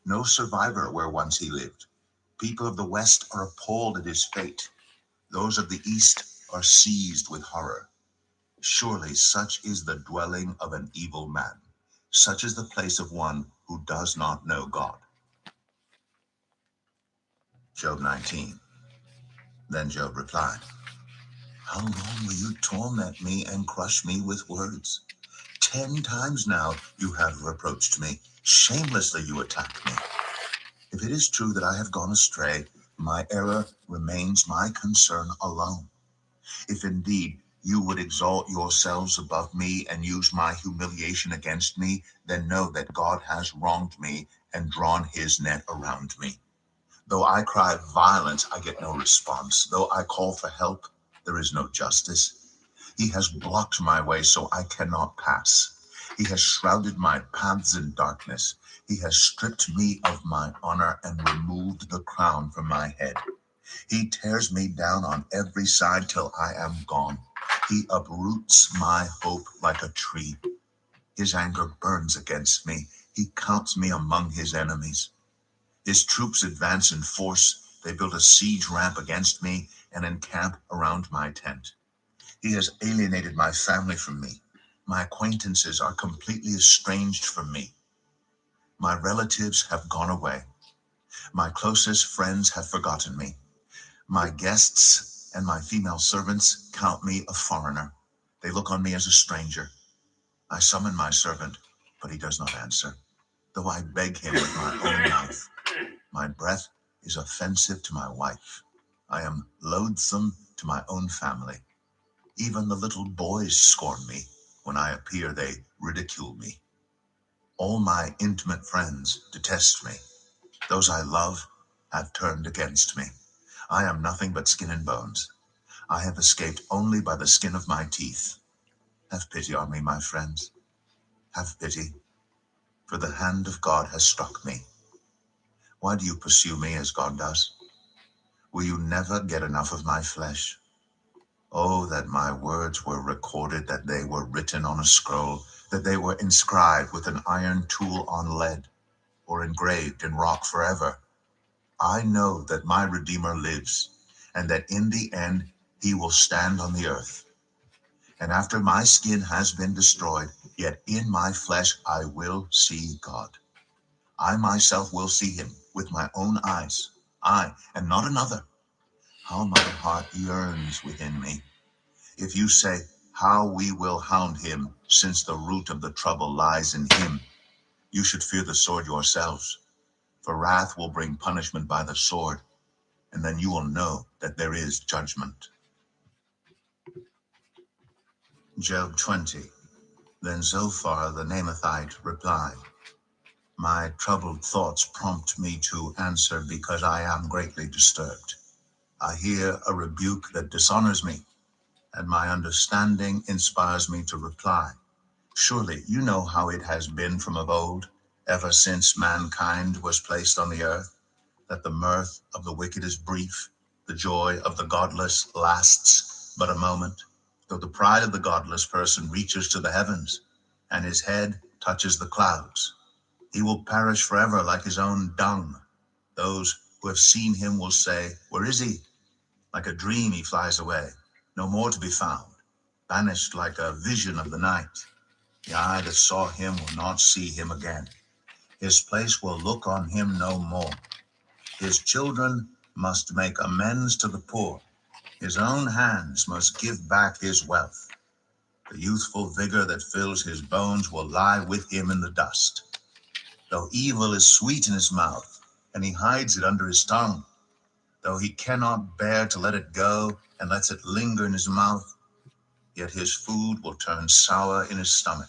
Speaker 2: no survivor where once he lived. People of the West are appalled at his fate. Those of the East are seized with horror. Surely such is the dwelling of an evil man. Such is the place of one who does not know God. Job 19. Then Job replied, how long will you torment me and crush me with words? 10 times now you have reproached me. Shamelessly you attack me. If it is true that I have gone astray, my error remains my concern alone. If indeed you would exalt yourselves above me and use my humiliation against me, then know that God has wronged me and drawn his net around me. Though I cry violence, I get no response. Though I call for help, there is no justice. He has blocked my way so I cannot pass. He has shrouded my paths in darkness. He has stripped me of my honor and removed the crown from my head. He tears me down on every side till I am gone. He uproots my hope like a tree. His anger burns against me. He counts me among his enemies. His troops advance in force. They build a siege ramp against me and encamp around my tent. He has alienated my family from me. My acquaintances are completely estranged from me. My relatives have gone away. My closest friends have forgotten me. My guests and my female servants count me a foreigner. They look on me as a stranger. I summon my servant, but he does not answer, though I beg him with my own mouth. My breath is offensive to my wife. I am loathsome to my own family. Even the little boys scorn me. When I appear, they ridicule me. All my intimate friends detest me. Those I love have turned against me. I am nothing but skin and bones. I have escaped only by the skin of my teeth. Have pity on me, my friends. Have pity, for the hand of God has struck me. Why do you pursue me as God does? Will you never get enough of my flesh? Oh, that my words were recorded, that they were written on a scroll, that they were inscribed with an iron tool on lead, or engraved in rock forever. I know that my Redeemer lives, and that in the end he will stand on the earth. And after my skin has been destroyed, yet in my flesh I will see God. I myself will see him with my own eyes, I, and not another. How my heart yearns within me. If you say, how we will hound him, since the root of the trouble lies in him, you should fear the sword yourselves, for wrath will bring punishment by the sword, and then you will know that there is judgment. Job 20. Then Zophar the Naamathite replied, my troubled thoughts prompt me to answer because I am greatly disturbed. I hear a rebuke that dishonors me, and my understanding inspires me to reply. Surely you know how it has been from of old, ever since mankind was placed on the earth, that the mirth of the wicked is brief, the joy of the godless lasts but a moment. Though the pride of the godless person reaches to the heavens, and his head touches the clouds, he will perish forever like his own dung. Those who have seen him will say, where is he? Like a dream he flies away, no more to be found, banished like a vision of the night. The eye that saw him will not see him again. His place will look on him no more. His children must make amends to the poor. His own hands must give back his wealth. The youthful vigor that fills his bones will lie with him in the dust. Though evil is sweet in his mouth, and he hides it under his tongue, though he cannot bear to let it go and lets it linger in his mouth, yet his food will turn sour in his stomach.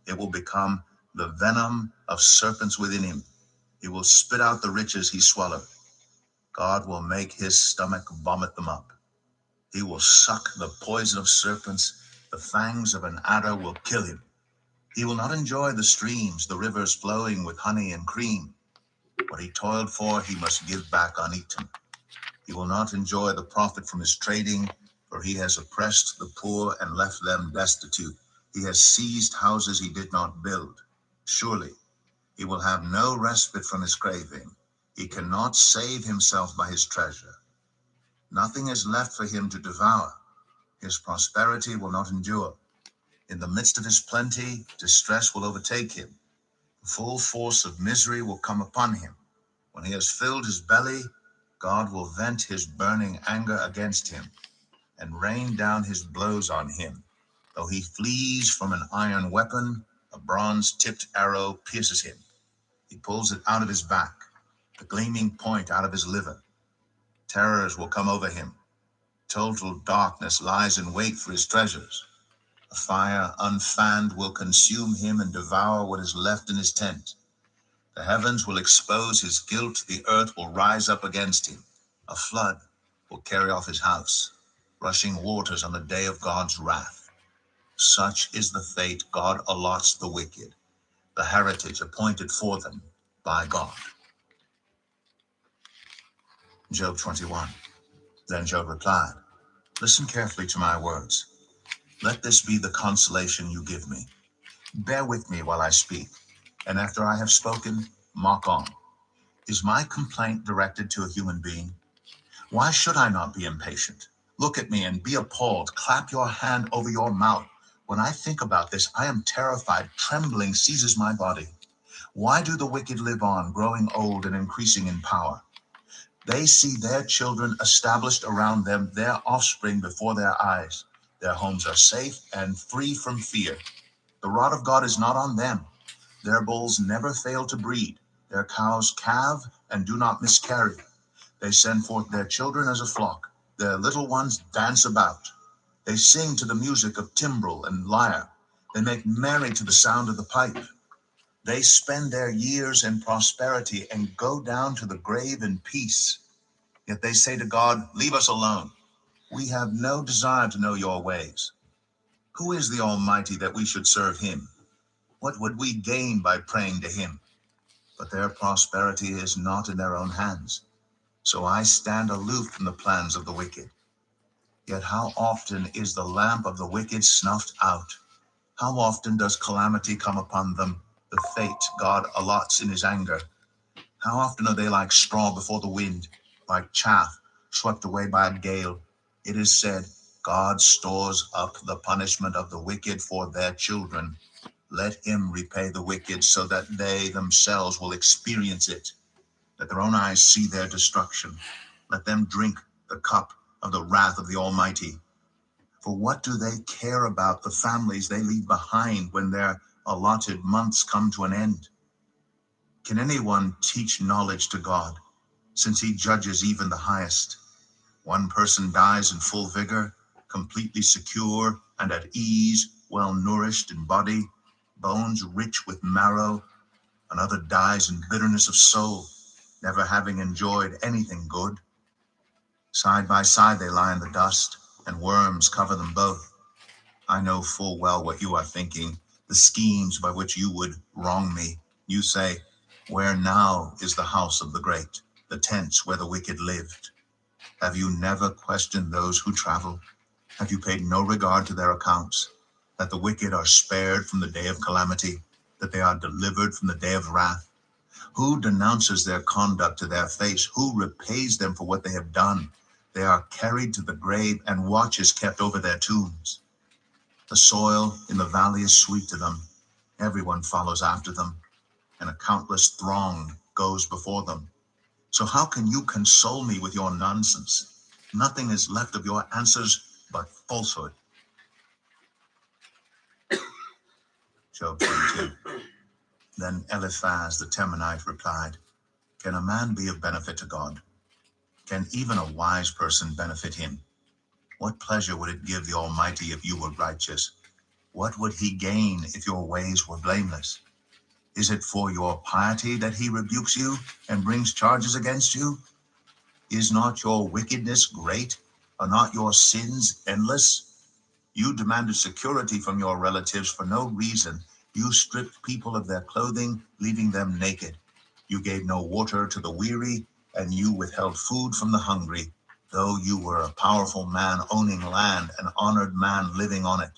Speaker 2: It will become the venom of serpents within him. He will spit out the riches he swallowed. God will make his stomach vomit them up. He will suck the poison of serpents. The fangs of an adder will kill him. He will not enjoy the streams, the rivers flowing with honey and cream. What he toiled for, he must give back uneaten. He will not enjoy the profit from his trading, For he has oppressed the poor and left them destitute. He has seized houses he did not build. Surely he will have no respite from his craving. He cannot save himself by his treasure. Nothing is left for him to devour. His prosperity will not endure. In the midst of his plenty, distress will overtake him. The full force of misery will come upon him. When he has filled his belly, God will vent his burning anger against him and rain down his blows on him. Though he flees from an iron weapon, a bronze-tipped arrow pierces him. He pulls it out of his back, the gleaming point out of his liver. Terrors will come over him. Total darkness lies in wait for his treasures. A fire unfanned will consume him and devour what is left in his tent. The heavens will expose his guilt. The earth will rise up against him. A flood will carry off his house, rushing waters on the day of God's wrath. Such is the fate God allots the wicked, the heritage appointed for them by God. Job 21. Then Job replied, "Listen carefully to my words. Let this be the consolation you give me. Bear with me while I speak, and after I have spoken, mock on. Is my complaint directed to a human being? Why should I not be impatient? Look at me and be appalled. Clap your hand over your mouth. When I think about this, I am terrified. Trembling seizes my body. Why do the wicked live on, growing old and increasing in power? They see their children established around them, their offspring before their eyes. Their homes are safe and free from fear. The rod of God is not on them. Their bulls never fail to breed. Their cows calve and do not miscarry. They send forth their children as a flock. Their little ones dance about. They sing to the music of timbrel and lyre. They make merry to the sound of the pipe. They spend their years in prosperity and go down to the grave in peace. Yet they say to God, 'Leave us alone. We have no desire to know your ways.' Who is the Almighty that we should serve him? What would we gain by praying to him? But their prosperity is not in their own hands. So I stand aloof from the plans of the wicked. Yet how often is the lamp of the wicked snuffed out? How often does calamity come upon them, the fate God allots in his anger? How often are they like straw before the wind, like chaff swept away by a gale? It is said, God stores up the punishment of the wicked for their children. Let him repay the wicked so that they themselves will experience it. Let their own eyes see their destruction. Let them drink the cup of the wrath of the Almighty. For what do they care about the families they leave behind when their allotted months come to an end? Can anyone teach knowledge to God, since he judges even the highest? One person dies in full vigor, completely secure and at ease, well nourished in body, bones rich with marrow. Another dies in bitterness of soul, never having enjoyed anything good. Side by side they lie in the dust, and worms cover them both. I know full well what you are thinking, the schemes by which you would wrong me. You say, where now is the house of the great, the tents where the wicked lived? Have you never questioned those who travel? Have you paid no regard to their accounts, that the wicked are spared from the day of calamity, that they are delivered from the day of wrath? Who denounces their conduct to their face? Who repays them for what they have done? They are carried to the grave, and watch is kept over their tombs. The soil in the valley is sweet to them. Everyone follows after them, and a countless throng goes before them. So how can you console me with your nonsense? Nothing is left of your answers but falsehood. Job 22. Then Eliphaz the Temanite replied, Can a man be of benefit to God? Can even a wise person benefit him? What pleasure would it give the Almighty if you were righteous? What would he gain if your ways were blameless? Is it for your piety that he rebukes you and brings charges against you? Is not your wickedness great? Are not your sins endless? You demanded security from your relatives for no reason. You stripped people of their clothing, leaving them naked. You gave no water to the weary, and you withheld food from the hungry. Though you were a powerful man owning land, an honored man living on it,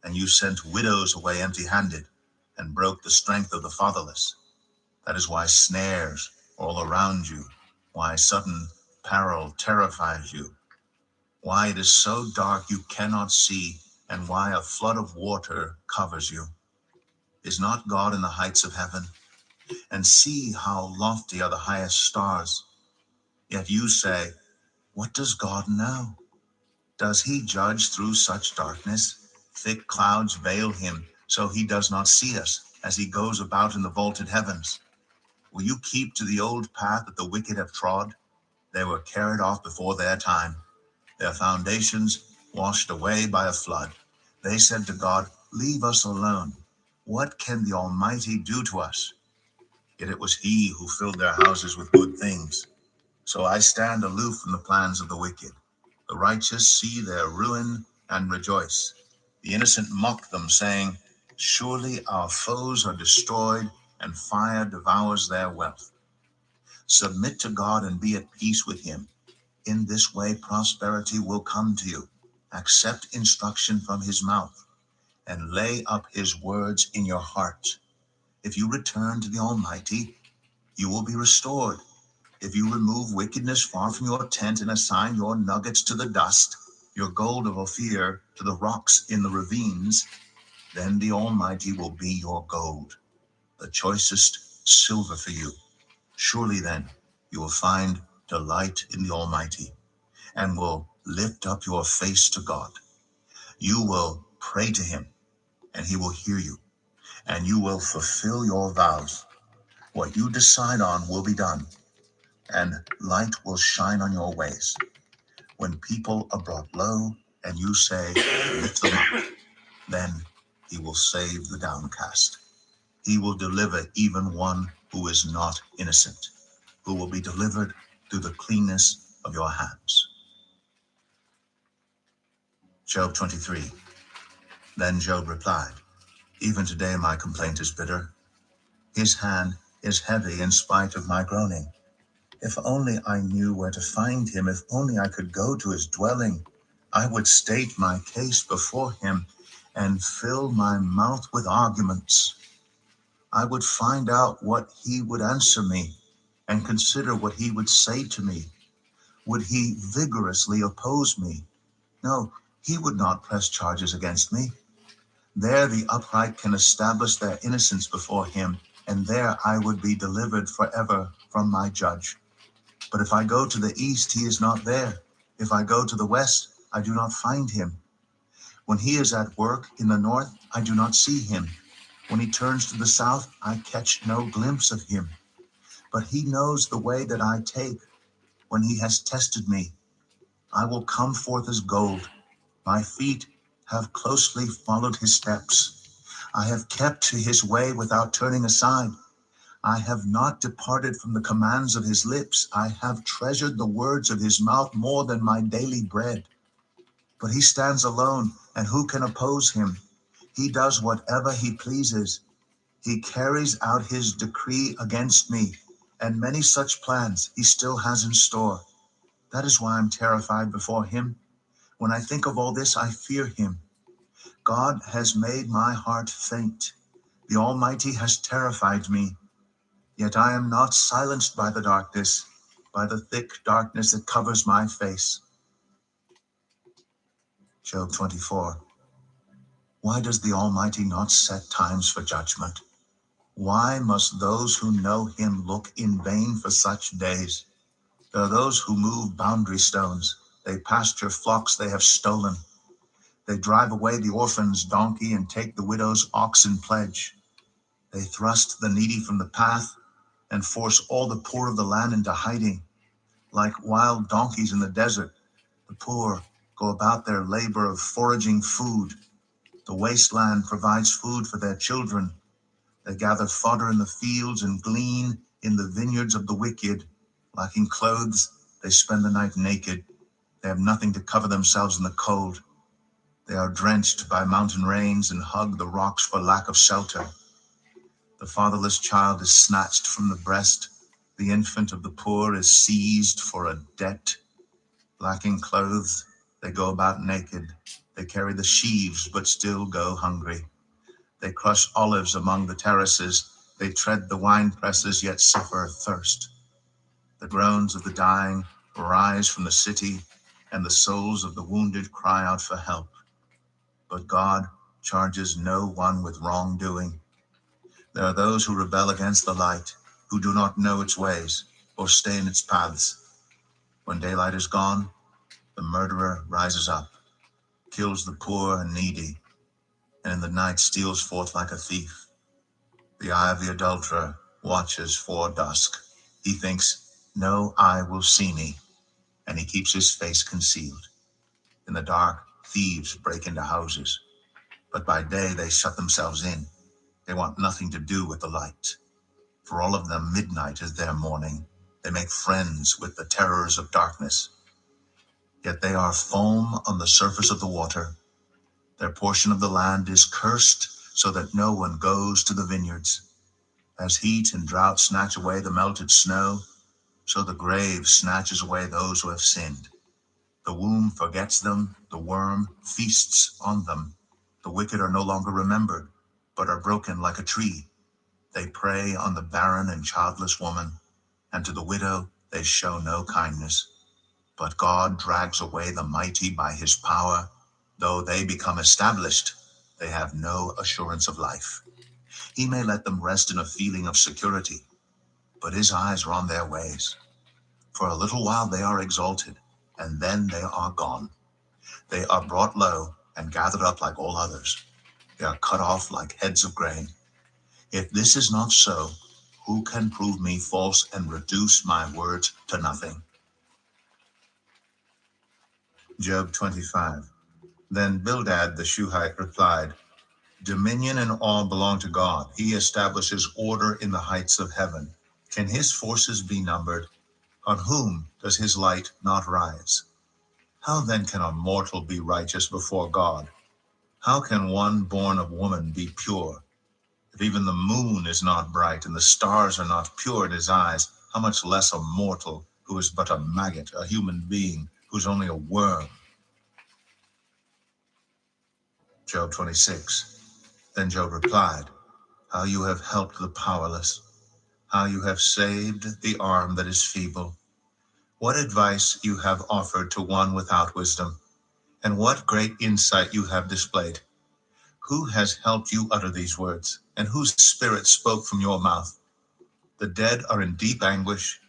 Speaker 2: and you sent widows away empty-handed and broke the strength of the fatherless. That is why snares all around you, why sudden peril terrifies you, why it is so dark you cannot see, and why a flood of water covers you. Is not God in the heights of heaven? And see how lofty are the highest stars. Yet you say, what does God know? Does he judge through such darkness? Thick clouds veil him, so he does not see us as he goes about in the vaulted heavens. Will you keep to the old path that the wicked have trod? They were carried off before their time, their foundations washed away by a flood. They said to God, leave us alone. What can the Almighty do to us? Yet it was he who filled their houses with good things. So I stand aloof from the plans of the wicked. The righteous see their ruin and rejoice. The innocent mock them, saying, surely our foes are destroyed, and fire devours their wealth. Submit to God and be at peace with him. In this way prosperity will come to you. Accept instruction from his mouth, and lay up his words in your heart. If you return to the Almighty, you will be restored. If you remove wickedness far from your tent and assign your nuggets to the dust, your gold of Ophir to the rocks in the ravines, then the Almighty will be your gold, the choicest silver for you. Surely then you will find delight in the Almighty, and will lift up your face to God. You will pray to him, and he will hear you, and you will fulfill your vows. What you decide on will be done, and light will shine on your ways. When people are brought low, and you say, lift them up, then he will save the downcast. He will deliver even one who is not innocent, who will be delivered through the cleanness of your hands. Job 23. Then Job replied, even today my complaint is bitter. His hand is heavy in spite of my groaning. If only I knew where to find him, if only I could go to his dwelling, I would state my case before him and fill my mouth with arguments. I would find out what he would answer me and consider what he would say to me. Would he vigorously oppose me? No, he would not press charges against me. There the upright can establish their innocence before him, and there I would be delivered forever from my judge. But if I go to the east, he is not there. If I go to the west, I do not find him. When he is at work in the north, I do not see him. When he turns to the south, I catch no glimpse of him. But he knows the way that I take. When he has tested me, I will come forth as gold. My feet have closely followed his steps. I have kept to his way without turning aside. I have not departed from the commands of his lips. I have treasured the words of his mouth more than my daily bread. But he stands alone, and who can oppose him? He does whatever he pleases. He carries out his decree against me, and many such plans he still has in store. That is why I'm terrified before him. When I think of all this, I fear him. God has made my heart faint. The Almighty has terrified me. Yet I am not silenced by the darkness, by the thick darkness that covers my face. Job 24. Why does the Almighty not set times for judgment? Why must those who know him look in vain for such days? There are those who move boundary stones. They pasture flocks they have stolen. They drive away the orphan's donkey and take the widow's ox in pledge. They thrust the needy from the path and force all the poor of the land into hiding. Like wild donkeys in the desert, the poor go about their labor of foraging food. The wasteland provides food for their children. They gather fodder in the fields and glean in the vineyards of the wicked. Lacking clothes, they spend the night naked. They have nothing to cover themselves in the cold. They are drenched by mountain rains and hug the rocks for lack of shelter. The fatherless child is snatched from the breast. The infant of the poor is seized for a debt. Lacking clothes, they go about naked. They carry the sheaves, but still go hungry. They crush olives among the terraces. They tread the wine presses, yet suffer thirst. The groans of the dying arise from the city, and the souls of the wounded cry out for help. But God charges no one with wrongdoing. There are those who rebel against the light, who do not know its ways or stay in its paths. When daylight is gone, the murderer rises up, kills the poor and needy, and in the night steals forth like a thief. The eye of the adulterer watches for dusk. He thinks, no eye will see me, and he keeps his face concealed. In the dark, thieves break into houses, but by day they shut themselves in. They want nothing to do with the light. For all of them, midnight is their morning. They make friends with the terrors of darkness. Yet they are foam on the surface of the water. Their portion of the land is cursed, so that no one goes to the vineyards. As heat and drought snatch away the melted snow, so the grave snatches away those who have sinned. The womb forgets them, the worm feasts on them. The wicked are no longer remembered, but are broken like a tree. They prey on the barren and childless woman, and to the widow they show no kindness. But God drags away the mighty by his power. Though they become established, they have no assurance of life. He may let them rest in a feeling of security, but his eyes are on their ways. For a little while they are exalted, and then they are gone. They are brought low and gathered up like all others. They are cut off like heads of grain. If this is not so, who can prove me false and reduce my words to nothing? Job 25. Then Bildad the Shuhite replied, dominion and awe belong to God. He establishes order in the heights of heaven. Can his forces be numbered? On whom does his light not rise? How then can a mortal be righteous before God? How can one born of woman be pure? If even the moon is not bright and the stars are not pure in his eyes, how much less a mortal who is but a maggot, a human being who is only a worm? Job 26. Then Job replied, how you have helped the powerless, how you have saved the arm that is feeble. What advice you have offered to one without wisdom, and what great insight you have displayed. Who has helped you utter these words, and whose spirit spoke from your mouth? The dead are in deep anguish,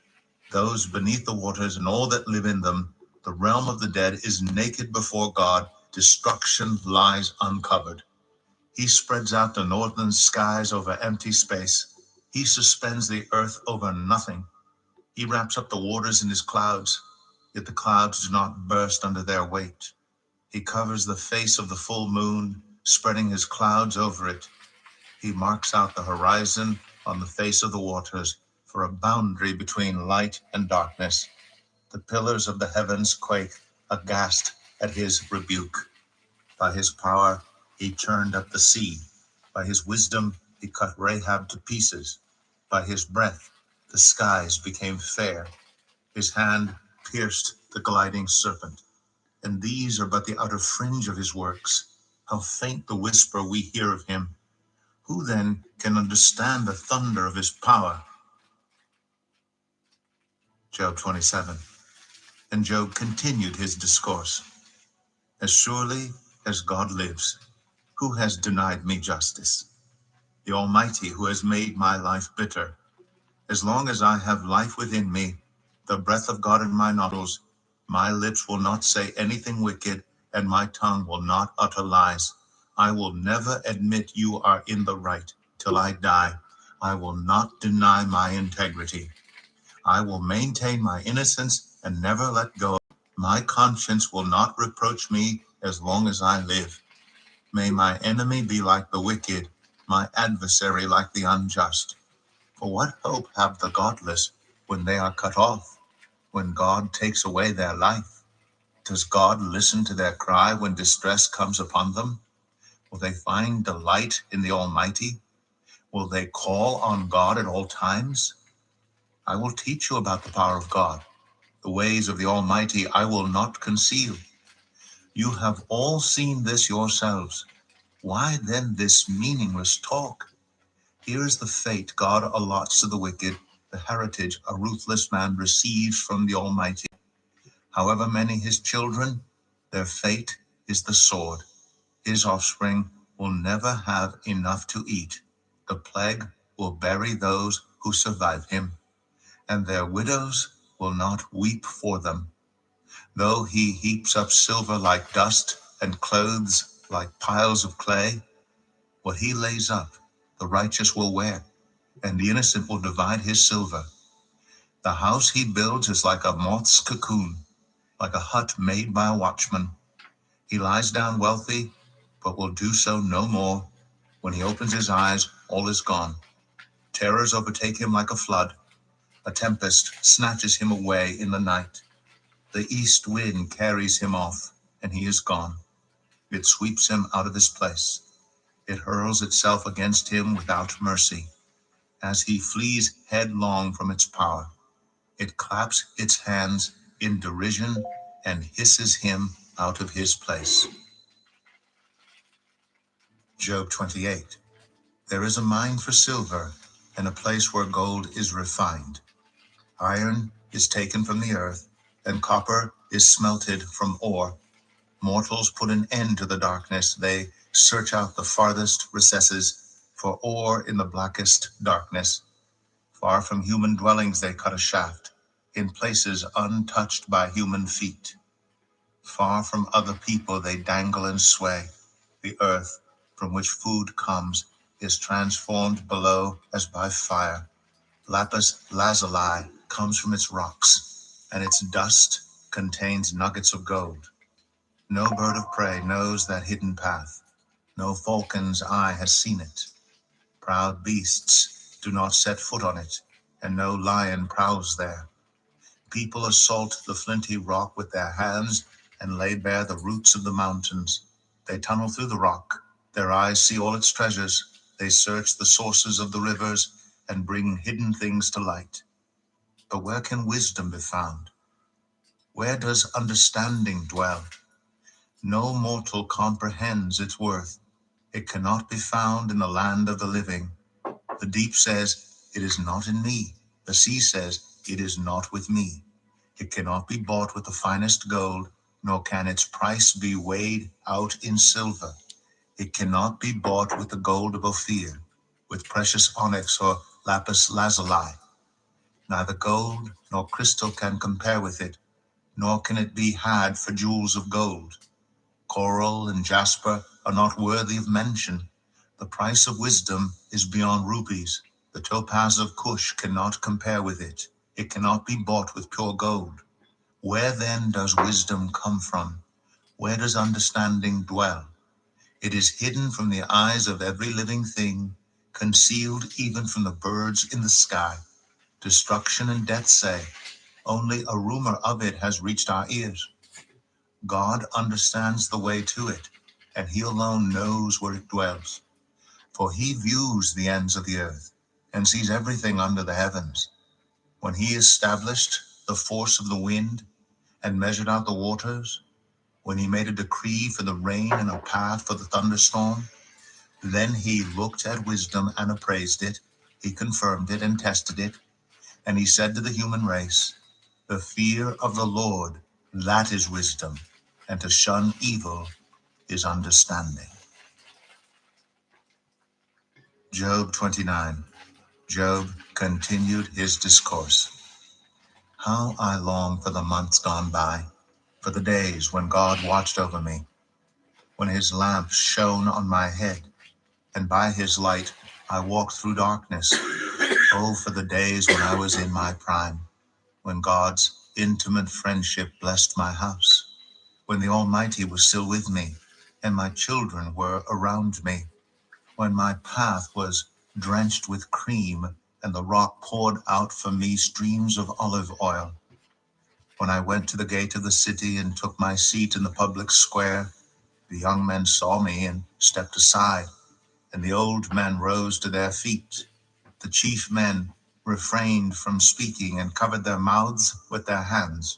Speaker 2: those beneath the waters and all that live in them. The realm of the dead is naked before God. Destruction lies uncovered. He spreads out the northern skies over empty space. He suspends the earth over nothing. He wraps up the waters in his clouds, yet the clouds do not burst under their weight. He covers the face of the full moon, spreading his clouds over it. He marks out the horizon on the face of the waters for a boundary between light and darkness. The pillars of the heavens quake, aghast at his rebuke. By his power, he churned up the sea. By his wisdom, he cut Rahab to pieces. By his breath, the skies became fair. His hand pierced the gliding serpent. And these are but the outer fringe of his works. How faint the whisper we hear of him. Who then can understand the thunder of his power? Job 27. And Job continued his discourse. As surely as God lives, who has denied me justice? The Almighty, who has made my life bitter. As long as I have life within me, the breath of God in my nostrils, my lips will not say anything wicked, and my tongue will not utter lies. I will never admit you are in the right till I die. I will not deny my integrity. I will maintain my innocence and never let go. My conscience will not reproach me as long as I live. May my enemy be like the wicked, my adversary like the unjust. For what hope have the godless when they are cut off, when God takes away their life? Does God listen to their cry when distress comes upon them? Will they find delight in the Almighty? Will they call on God at all times? I will teach you about the power of God. The ways of the Almighty I will not conceal. You have all seen this yourselves. Why then this meaningless talk? Here is the fate God allots to the wicked, the heritage a ruthless man receives from the Almighty. However many his children, their fate is the sword. His offspring will never have enough to eat. The plague will bury those who survive him, and their widows will not weep for them. Though he heaps up silver like dust and clothes like piles of clay, what he lays up, the righteous will wear, and the innocent will divide his silver. The house he builds is like a moth's cocoon, like a hut made by a watchman. He lies down wealthy, but will do so no more. When he opens his eyes, all is gone. Terrors overtake him like a flood. A tempest snatches him away in the night. The east wind carries him off, and he is gone. It sweeps him out of his place. It hurls itself against him without mercy. As he flees headlong from its power, it claps its hands in derision and hisses him out of his place. Job 28. There is a mine for silver, and a place where gold is refined. Iron is taken from the earth, and copper is smelted from ore. Mortals put an end to the darkness. They search out the farthest recesses for ore in the blackest darkness. Far from human dwellings they cut a shaft, in places untouched by human feet. Far from other people they dangle and sway. The earth from which food comes is transformed below as by fire. Lapis lazuli comes from its rocks, and its dust contains nuggets of gold. No bird of prey knows that hidden path. No falcon's eye has seen it. Proud beasts do not set foot on it, and no lion prowls there. People assault the flinty rock with their hands and lay bare the roots of the mountains. They tunnel through the rock. Their eyes see all its treasures. They search the sources of the rivers and bring hidden things to light. But where can wisdom be found? Where does understanding dwell? No mortal comprehends its worth. It cannot be found in the land of the living. The deep says, "It is not in me." The sea says, "It is not with me." It cannot be bought with the finest gold, nor can its price be weighed out in silver. It cannot be bought with the gold of Ophir, with precious onyx or lapis lazuli. Neither gold nor crystal can compare with it, nor can it be had for jewels of gold. Coral and jasper are not worthy of mention. The price of wisdom is beyond rubies. The topaz of Cush cannot compare with it. It cannot be bought with pure gold. Where then does wisdom come from? Where does understanding dwell? It is hidden from the eyes of every living thing, concealed even from the birds in the sky. Destruction and death say, only a rumor of it has reached our ears. God understands the way to it, and he alone knows where it dwells. For he views the ends of the earth, and sees everything under the heavens. When he established the force of the wind, and measured out the waters, when he made a decree for the rain and a path for the thunderstorm, then he looked at wisdom and appraised it. He confirmed it and tested it. And he said to the human race, the fear of the Lord, that is wisdom, and to shun evil is understanding. Job 29. Job continued his discourse. How I long for the months gone by, for the days when God watched over me, when his lamp shone on my head, and by his light I walked through darkness. Oh, for the days when I was in my prime, when God's intimate friendship blessed my house, when the Almighty was still with me, and my children were around me, when my path was drenched with cream, and the rock poured out for me streams of olive oil. When I went to the gate of the city and took my seat in the public square, the young men saw me and stepped aside, and the old men rose to their feet. The chief men refrained from speaking and covered their mouths with their hands.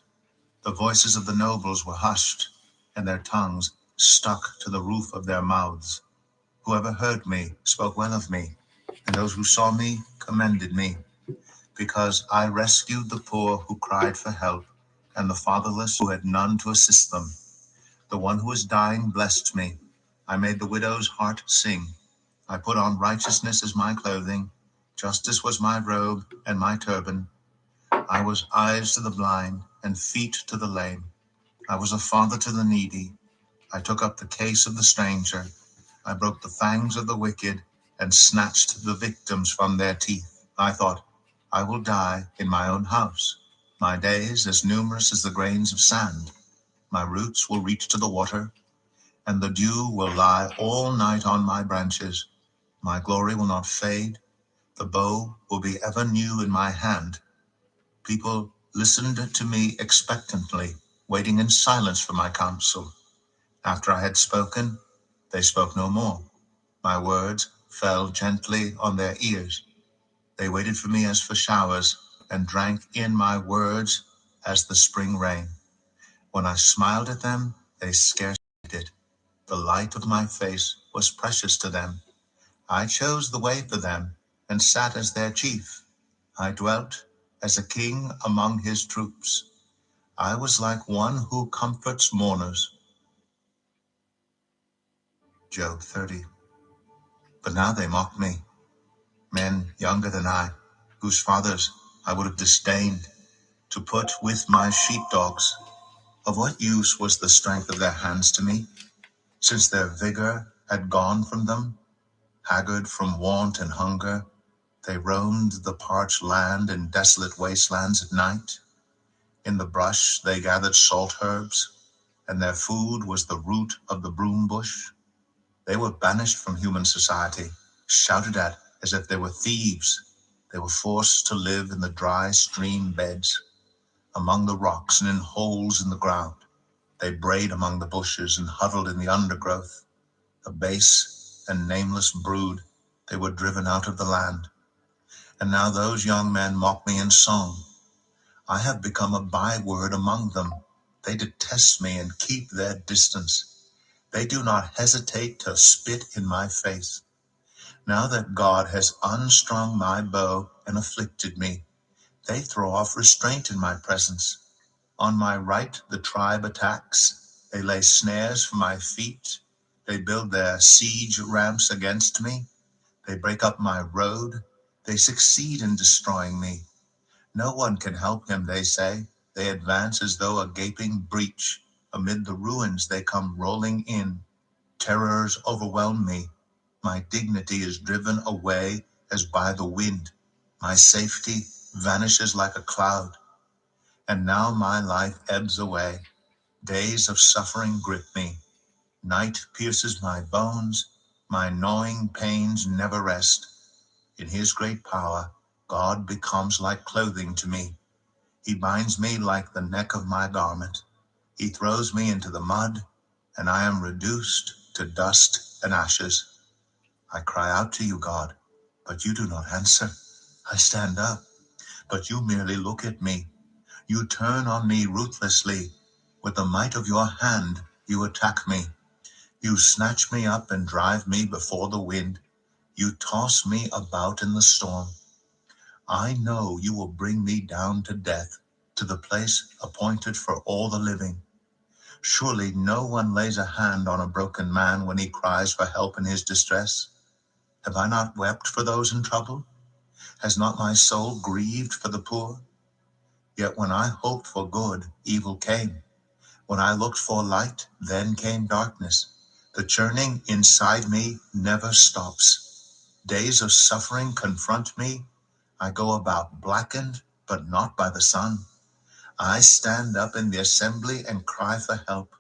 Speaker 2: The voices of the nobles were hushed, and their tongues stuck to the roof of their mouths. Whoever heard me spoke well of me, and those who saw me commended me, because I rescued the poor who cried for help, and the fatherless who had none to assist them. The one who was dying blessed me. I made the widow's heart sing. I put on righteousness as my clothing. Justice was my robe and my turban. I was eyes to the blind and feet to the lame. I was a father to the needy. I took up the case of the stranger. I broke the fangs of the wicked and snatched the victims from their teeth. I thought, I will die in my own house. My days as numerous as the grains of sand. My roots will reach to the water, and the dew will lie all night on my branches. My glory will not fade. The bow will be ever new in my hand. People listened to me expectantly, waiting in silence for my counsel. After I had spoken, they spoke no more. My words fell gently on their ears. They waited for me as for showers, and drank in my words as the spring rain. When I smiled at them, they scarce did. The light of my face was precious to them. I chose the way for them, and sat as their chief. I dwelt as a king among his troops. I was like one who comforts mourners. Job 30. But now they mock me, men younger than I, whose fathers I would have disdained to put with my sheepdogs. Of what use was the strength of their hands to me, since their vigor had gone from them? Haggard from want and hunger, they roamed the parched land and desolate wastelands at night. In the brush they gathered salt herbs, and their food was the root of the broom bush. They were banished from human society, shouted at as if they were thieves. They were forced to live in the dry stream beds, among the rocks and in holes in the ground. They brayed among the bushes and huddled in the undergrowth. A base and nameless brood, they were driven out of the land. And now those young men mock me in song. I have become a byword among them. They detest me and keep their distance. They do not hesitate to spit in my face. Now that God has unstrung my bow and afflicted me, they throw off restraint in my presence. On my right the tribe attacks. They lay snares for my feet. They build their siege ramps against me. They break up my road. They succeed in destroying me. No one can help him, they say. They advance as though a gaping breach. Amid the ruins they come rolling in. Terrors overwhelm me. My dignity is driven away as by the wind. My safety vanishes like a cloud. And now my life ebbs away. Days of suffering grip me. Night pierces my bones. My gnawing pains never rest. In his great power, God becomes like clothing to me. He binds me like the neck of my garment. He throws me into the mud, and I am reduced to dust and ashes. I cry out to you, God, but you do not answer. I stand up, but you merely look at me. You turn on me ruthlessly. With the might of your hand, you attack me. You snatch me up and drive me before the wind. You toss me about in the storm. I know you will bring me down to death, to the place appointed for all the living. Surely no one lays a hand on a broken man when he cries for help in his distress. Have I not wept for those in trouble? Has not my soul grieved for the poor? Yet when I hoped for good, evil came. When I looked for light, then came darkness. The churning inside me never stops. Days of suffering confront me. I go about blackened, but not by the sun. I stand up in the assembly and cry for help.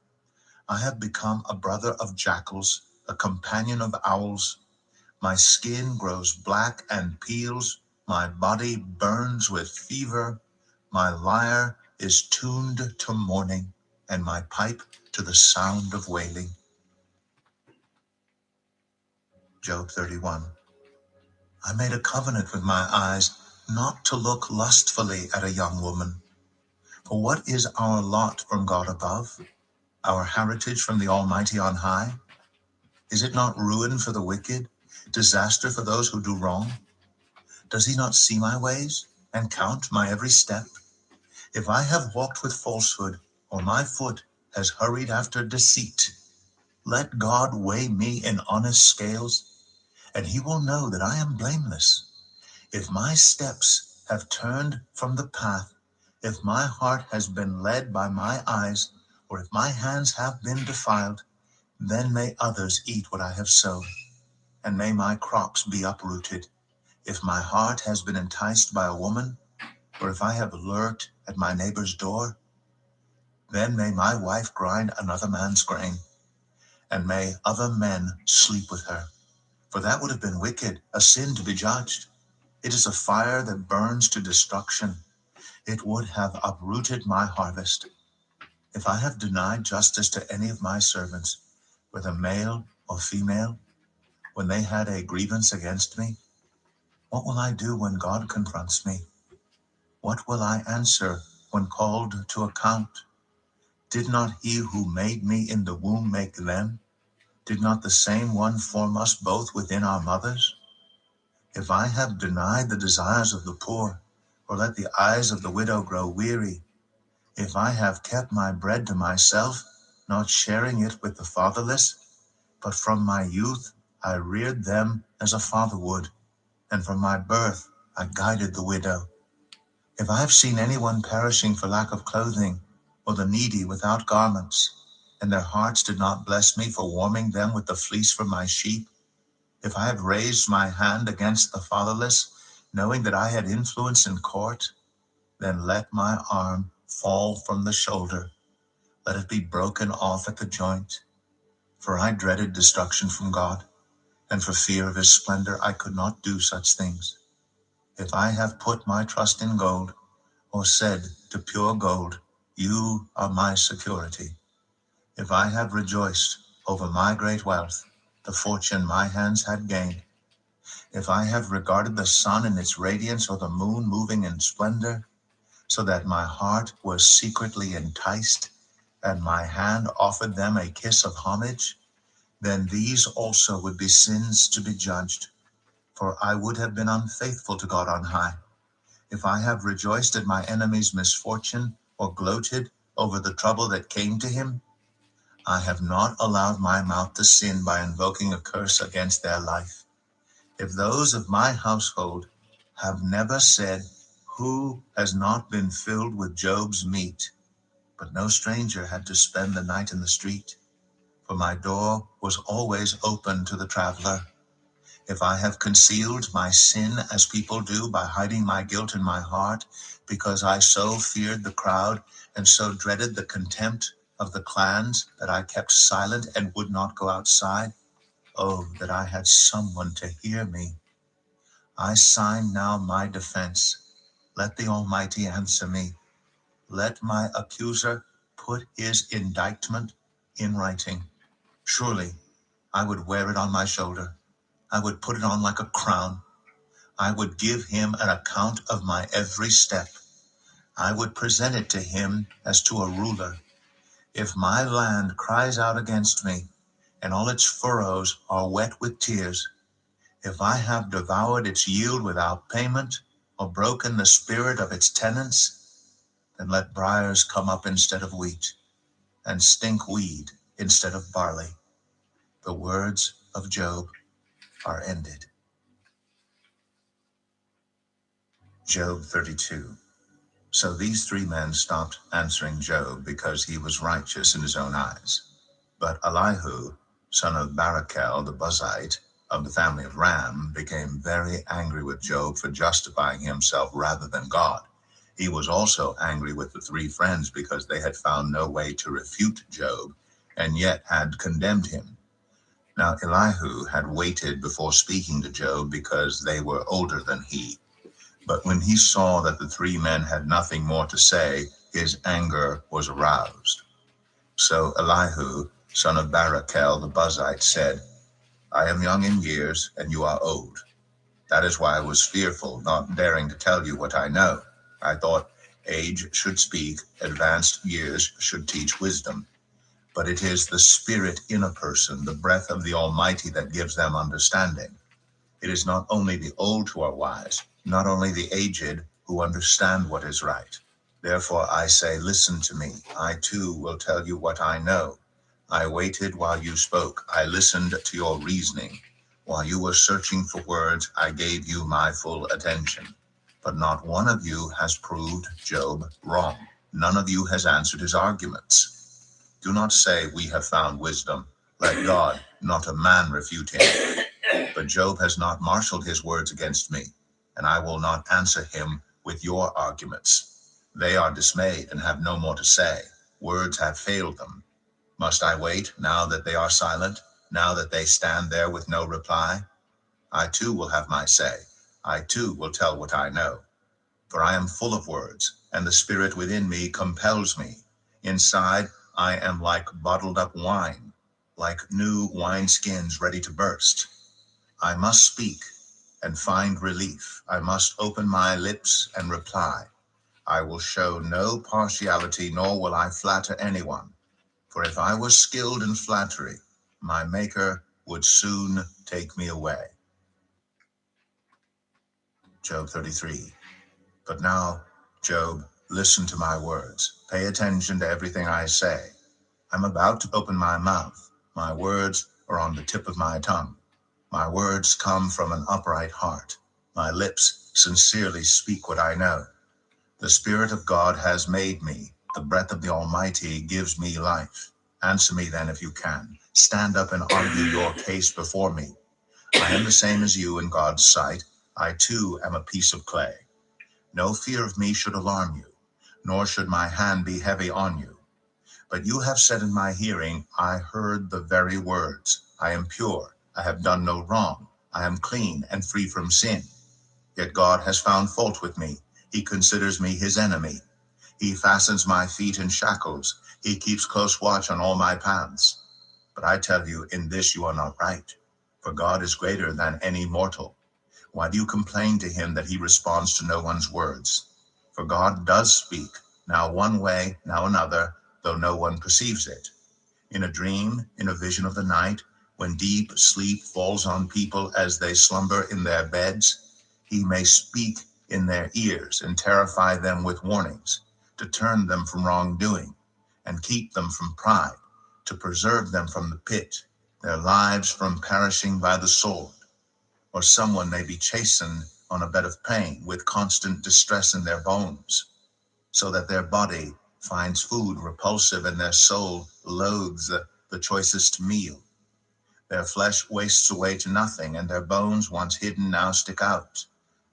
Speaker 2: I have become a brother of jackals, a companion of owls. My skin grows black and peels. My body burns with fever. My lyre is tuned to mourning, and my pipe to the sound of wailing. Job 31. I made a covenant with my eyes not to look lustfully at a young woman. For what is our lot from God above, our heritage from the Almighty on high? Is it not ruin for the wicked, disaster for those who do wrong? Does he not see my ways and count my every step? If I have walked with falsehood, or my foot has hurried after deceit, let God weigh me in honest scales, and he will know that I am blameless. If my steps have turned from the path, if my heart has been led by my eyes, or if my hands have been defiled, then may others eat what I have sown, and may my crops be uprooted. If my heart has been enticed by a woman, or if I have lurked at my neighbor's door, then may my wife grind another man's grain, and may other men sleep with her. For that would have been wicked, a sin to be judged. It is a fire that burns to destruction. It would have uprooted my harvest. If I have denied justice to any of my servants, whether male or female, when they had a grievance against me, what will I do when God confronts me? What will I answer when called to account? Did not he who made me in the womb make them? Did not the same one form us both within our mothers? If I have denied the desires of the poor, or let the eyes of the widow grow weary, if I have kept my bread to myself, not sharing it with the fatherless, but from my youth I reared them as a father would, and from my birth I guided the widow. If I have seen anyone perishing for lack of clothing, or the needy without garments, and their hearts did not bless me for warming them with the fleece from my sheep, if I have raised my hand against the fatherless, knowing that I had influence in court, then let my arm fall from the shoulder. Let it be broken off at the joint. For I dreaded destruction from God, and for fear of his splendor I could not do such things. If I have put my trust in gold, or said to pure gold, you are my security. If I have rejoiced over my great wealth, the fortune my hands had gained, if I have regarded the sun in its radiance, or the moon moving in splendor, so that my heart was secretly enticed, and my hand offered them a kiss of homage, then these also would be sins to be judged, for I would have been unfaithful to God on high. If I have rejoiced at my enemy's misfortune, or gloated over the trouble that came to him, I have not allowed my mouth to sin by invoking a curse against their life. If those of my household have never said, who has not been filled with Job's meat? But no stranger had to spend the night in the street, for my door was always open to the traveler. If I have concealed my sin as people do by hiding my guilt in my heart, because I so feared the crowd and so dreaded the contempt of the clans that I kept silent and would not go outside, oh, that I had someone to hear me. I sign now my defense. Let the Almighty answer me. Let my accuser put his indictment in writing. Surely I would wear it on my shoulder. I would put it on like a crown. I would give him an account of my every step. I would present it to him as to a ruler. If my land cries out against me, and all its furrows are wet with tears, if I have devoured its yield without payment, or broken the spirit of its tenants, then let briars come up instead of wheat, and stink weed instead of barley. The words of Job are ended. Job 32. So these three men stopped answering Job because he was righteous in his own eyes. But Elihu, son of Barachel the Buzite, of the family of Ram, became very angry with Job for justifying himself rather than God. He was also angry with the three friends because they had found no way to refute Job, and yet had condemned him. Now Elihu had waited before speaking to Job because they were older than he. But when he saw that the three men had nothing more to say, his anger was aroused. So Elihu, son of Barachel the Buzite, said, I am young in years, and you are old. That is why I was fearful, not daring to tell you what I know. I thought, Age should speak, advanced years should teach wisdom. But it is the spirit in a person, the breath of the Almighty, that gives them understanding. It is not only the old who are wise, not only the aged who understand what is right. Therefore I say, listen to me. I too will tell you what I know. I waited while you spoke. I listened to your reasoning. While you were searching for words, I gave you my full attention. But not one of you has proved Job wrong. None of you has answered his arguments. Do not say, we have found wisdom. Let God, not a man, refute him. But Job has not marshaled his words against me, and I will not answer him with your arguments. They are dismayed and have no more to say. Words have failed them. Must I wait now that they are silent, now that they stand there with no reply? I too will have my say. I too will tell what I know. For I am full of words, and the spirit within me compels me. Inside I am like bottled up wine, like new wineskins ready to burst. I must speak and find relief. I must open my lips and reply. I will show no partiality, nor will I flatter anyone. For if I was skilled in flattery, my Maker would soon take me away. Job 33. But now, Job, listen to my words. Pay attention to everything I say. I'm about to open my mouth. My words are on the tip of my tongue. My words come from an upright heart. My lips sincerely speak what I know. The Spirit of God has made me. The breath of the Almighty gives me life. Answer me then if you can. Stand up and argue your case before me. I am the same as you in God's sight. I too am a piece of clay. No fear of me should alarm you, nor should my hand be heavy on you. But you have said in my hearing, I heard the very words. I am pure. I have done no wrong. I am clean and free from sin. Yet God has found fault with me. He considers me his enemy. He fastens my feet in shackles. He keeps close watch on all my paths. But I tell you, in this you are not right. For God is greater than any mortal. Why do you complain to him that he responds to no one's words? For God does speak, now one way, now another, though no one perceives it. In a dream, in a vision of the night, when deep sleep falls on people as they slumber in their beds, he may speak in their ears and terrify them with warnings, to turn them from wrongdoing and keep them from pride, to preserve them from the pit, their lives from perishing by the sword. Or someone may be chastened on a bed of pain with constant distress in their bones, so that their body finds food repulsive and their soul loathes the choicest meal. Their flesh wastes away to nothing, and their bones, once hidden, now stick out.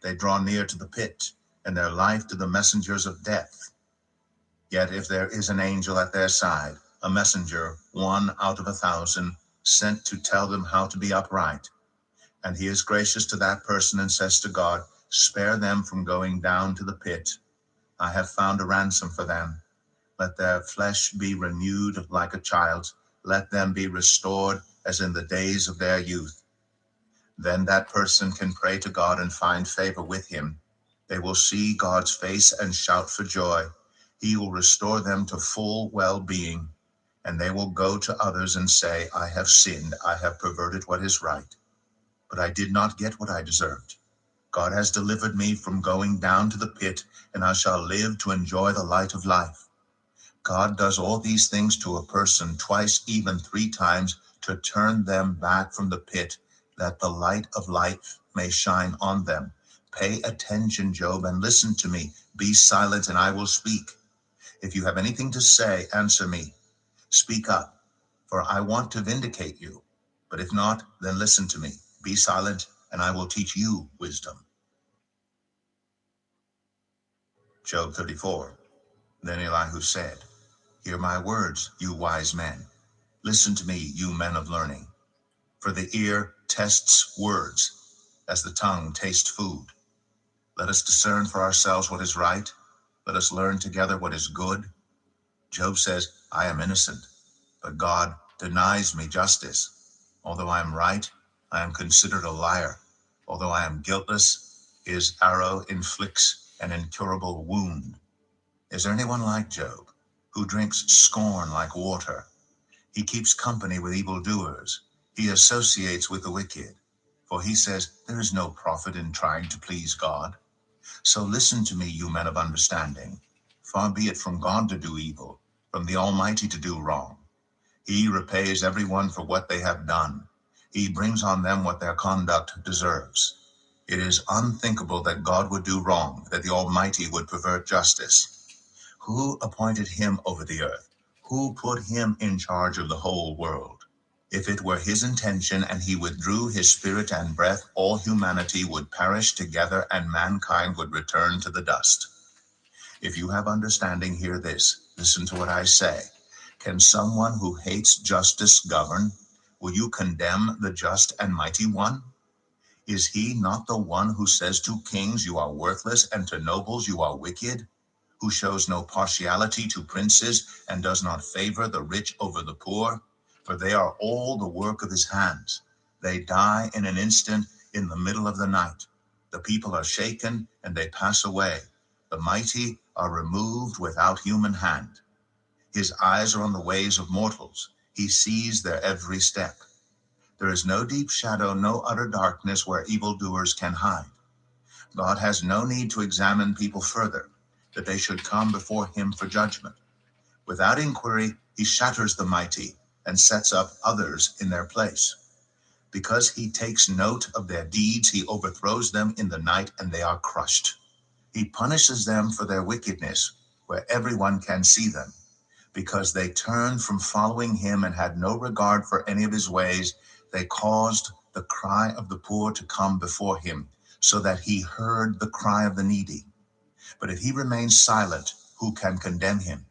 Speaker 2: They draw near to the pit, and their life to the messengers of death. Yet if there is an angel at their side, a messenger, 1 out of 1,000, sent to tell them how to be upright, and he is gracious to that person and says to God, spare them from going down to the pit. I have found a ransom for them. Let their flesh be renewed like a child's. Let them be restored as in the days of their youth. Then that person can pray to God and find favor with him. They will see God's face and shout for joy. He will restore them to full well-being, and they will go to others and say, I have sinned. I have perverted what is right. But I did not get what I deserved. God has delivered me from going down to the pit, and I shall live to enjoy the light of life. God does all these things to a person twice, even 3 times, to turn them back from the pit, that the light of life may shine on them. Pay attention, Job, and listen to me. Be silent, and I will speak. If you have anything to say, answer me. Speak up, for I want to vindicate you. But if not, then listen to me. Be silent, and I will teach you wisdom. Job 34. Then Elihu said, hear my words, you wise men. Listen to me, you men of learning. For the ear tests words, as the tongue tastes food. Let us discern for ourselves what is right. Let us learn together what is good. Job says, I am innocent, but God denies me justice. Although I am right, I am considered a liar. Although I am guiltless, his arrow inflicts an incurable wound. Is there anyone like Job, who drinks scorn like water? He keeps company with evildoers. He associates with the wicked. For he says, there is no profit in trying to please God. So listen to me, you men of understanding. Far be it from God to do evil, from the Almighty to do wrong. He repays everyone for what they have done. He brings on them what their conduct deserves. It is unthinkable that God would do wrong, that the Almighty would pervert justice. Who appointed him over the earth? Who put him in charge of the whole world? If it were his intention and he withdrew his spirit and breath, all humanity would perish together and mankind would return to the dust. If you have understanding, hear this. Listen to what I say. Can someone who hates justice govern? Will you condemn the just and mighty one? Is he not the one who says to kings, you are worthless, and to nobles, you are wicked? Who shows no partiality to princes and does not favor the rich over the poor? For they are all the work of his hands. They die in an instant, in the middle of the night. The people are shaken and they pass away. The mighty are removed without human hand. His eyes are on the ways of mortals. He sees their every step. There is no deep shadow, no utter darkness where evildoers can hide. God has no need to examine people further, that they should come before him for judgment. Without inquiry, he shatters the mighty and sets up others in their place. Because he takes note of their deeds, he overthrows them in the night and they are crushed. He punishes them for their wickedness, where everyone can see them. Because they turned from following him and had no regard for any of his ways, they caused the cry of the poor to come before him, so that he heard the cry of the needy. But if he remains silent, who can condemn him?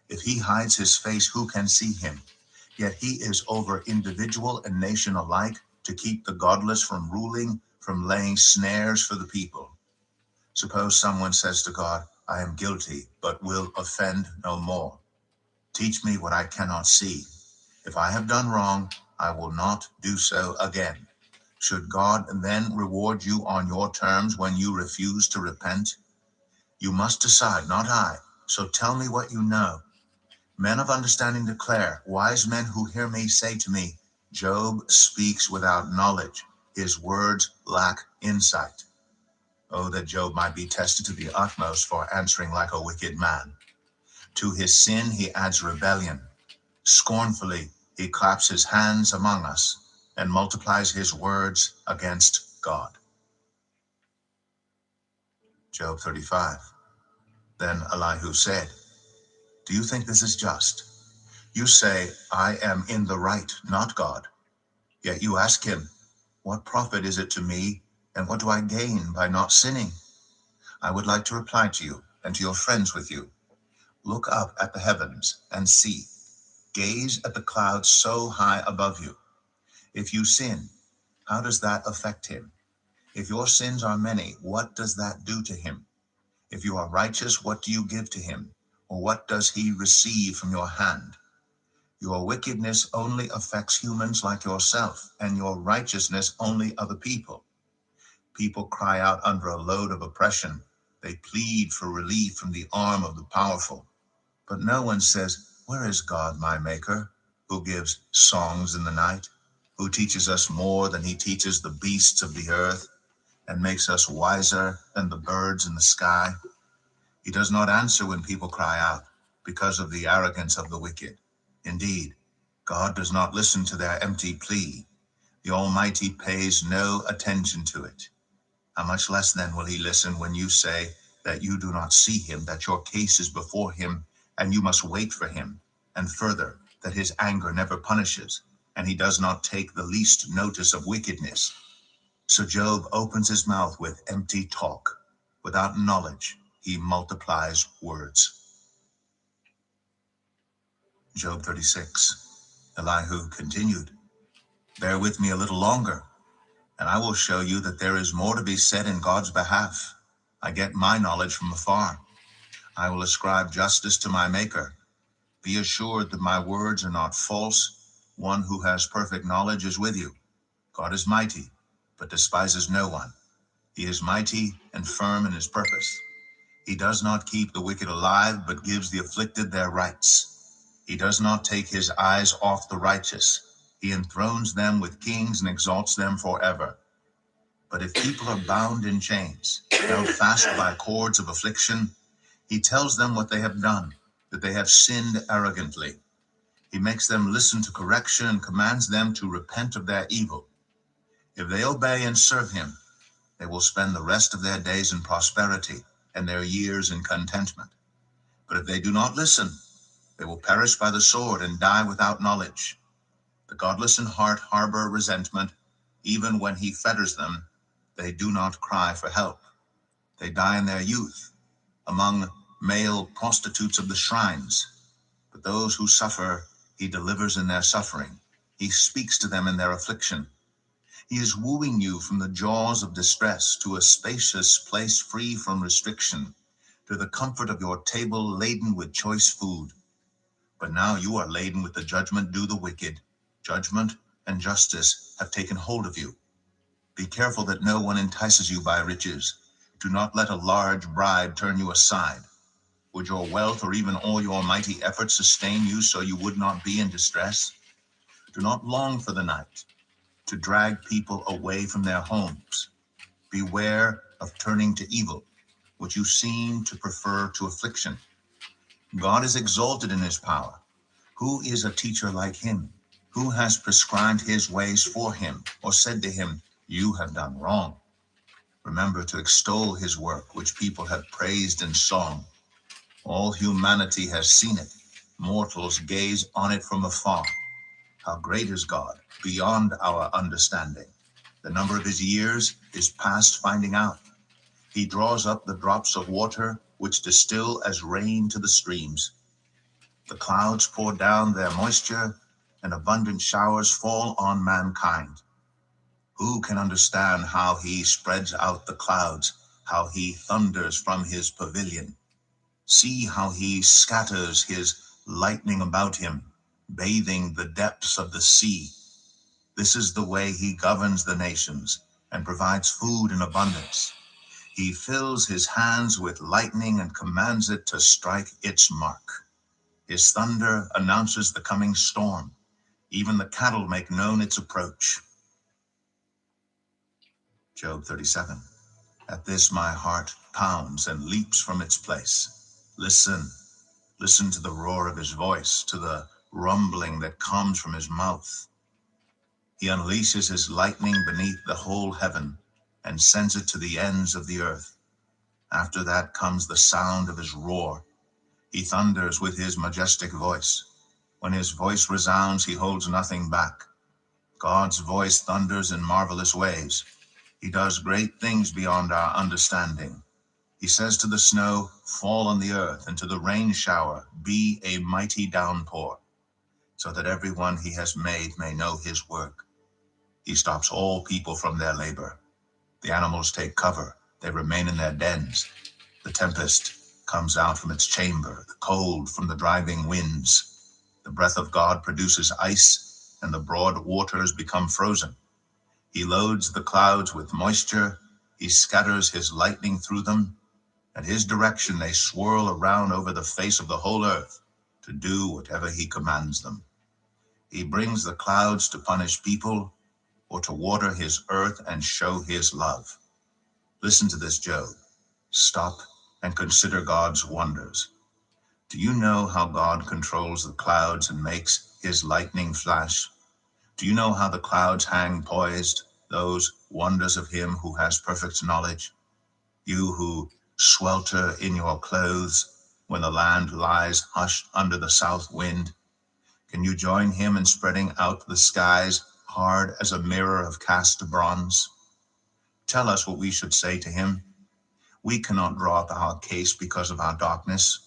Speaker 2: If he hides his face, who can see him? Yet he is over individual and nation alike, to keep the godless from ruling, from laying snares for the people. Suppose someone says to God, I am guilty, but will offend no more. Teach me what I cannot see. If I have done wrong, I will not do so again. Should God then reward you on your terms when you refuse to repent? You must decide, not I. So tell me what you know. Men of understanding declare, wise men who hear me say to me, Job speaks without knowledge. His words lack insight. Oh, that Job might be tested to the utmost for answering like a wicked man. To his sin he adds rebellion. Scornfully he claps his hands among us and multiplies his words against God. Job 35. Then Elihu said, do you think this is just? You say, I am in the right, not God. Yet you ask him, what profit is it to me, and what do I gain by not sinning? I would like to reply to you and to your friends with you. Look up at the heavens and see. Gaze at the clouds so high above you. If you sin, how does that affect him? If your sins are many, what does that do to him? If you are righteous, what do you give to him? Or what does he receive from your hand? Your wickedness only affects humans like yourself, and your righteousness only other people. People cry out under a load of oppression. They plead for relief from the arm of the powerful. But no one says, where is God, my maker, who gives songs in the night, who teaches us more than he teaches the beasts of the earth, and makes us wiser than the birds in the sky? He does not answer when people cry out, because of the arrogance of the wicked. Indeed, God does not listen to their empty plea. The Almighty pays no attention to it. How much less then will he listen when you say that you do not see him, that your case is before him, and you must wait for him, and further, that his anger never punishes, and he does not take the least notice of wickedness. So Job opens his mouth with empty talk. Without knowledge, he multiplies words. Job 36. Elihu continued, bear with me a little longer, and I will show you that there is more to be said in God's behalf. I get my knowledge from afar. I will ascribe justice to my Maker. Be assured that my words are not false. One who has perfect knowledge is with you. God is mighty, but despises no one. He is mighty and firm in his purpose. He does not keep the wicked alive, but gives the afflicted their rights. He does not take his eyes off the righteous. He enthrones them with kings and exalts them forever. But if people are bound in chains, held fast by cords of affliction, he tells them what they have done, that they have sinned arrogantly. He makes them listen to correction and commands them to repent of their evil. If they obey and serve him, they will spend the rest of their days in prosperity and their years in contentment. But if they do not listen, they will perish by the sword and die without knowledge. The godless in heart harbor resentment. Even when he fetters them, they do not cry for help. They die in their youth, among male prostitutes of the shrines. But those who suffer, he delivers in their suffering. He speaks to them in their affliction. He is wooing you from the jaws of distress to a spacious place free from restriction, to the comfort of your table laden with choice food. But now you are laden with the judgment due the wicked. Judgment and justice have taken hold of you. Be careful that no one entices you by riches. Do not let a large bribe turn you aside. Would your wealth or even all your mighty efforts sustain you so you would not be in distress? Do not long for the night, to drag people away from their homes. Beware of turning to evil, which you seem to prefer to affliction. God is exalted in his power. Who is a teacher like him? Who has prescribed his ways for him, or said to him, you have done wrong? Remember to extol his work, which people have praised in song. All humanity has seen it. Mortals gaze on it from afar. How great is God, beyond our understanding. The number of his years is past finding out. He draws up the drops of water, which distill as rain to the streams. The clouds pour down their moisture, and abundant showers fall on mankind. Who can understand how he spreads out the clouds, how he thunders from his pavilion? See how he scatters his lightning about him, bathing the depths of the sea. This is the way he governs the nations and provides food in abundance. He fills his hands with lightning and commands it to strike its mark. His thunder announces the coming storm. Even the cattle make known its approach. Job 37. At this my heart pounds and leaps from its place. Listen to the roar of his voice, to the rumbling that comes from his mouth. He unleashes his lightning beneath the whole heaven and sends it to the ends of the earth. After that comes the sound of his roar. He thunders with his majestic voice. When his voice resounds, he holds nothing back. God's voice thunders in marvelous ways. He does great things beyond our understanding. He says to the snow, fall on the earth, and to the rain shower, be a mighty downpour, so that everyone he has made may know his work. He stops all people from their labor. The animals take cover. They remain in their dens. The tempest comes out from its chamber, the cold from the driving winds. The breath of God produces ice, and the broad waters become frozen. He loads the clouds with moisture. He scatters his lightning through them. At his direction they swirl around over the face of the whole earth to do whatever he commands them. He brings the clouds to punish people, or to water his earth and show his love. Listen to this, Job. Stop and consider God's wonders. Do you know how God controls the clouds and makes his lightning flash? Do you know how the clouds hang poised, those wonders of him who has perfect knowledge? You who swelter in your clothes when the land lies hushed under the south wind, can you join him in spreading out the skies hard as a mirror of cast bronze? Tell us what we should say to him. We cannot draw up our case because of our darkness.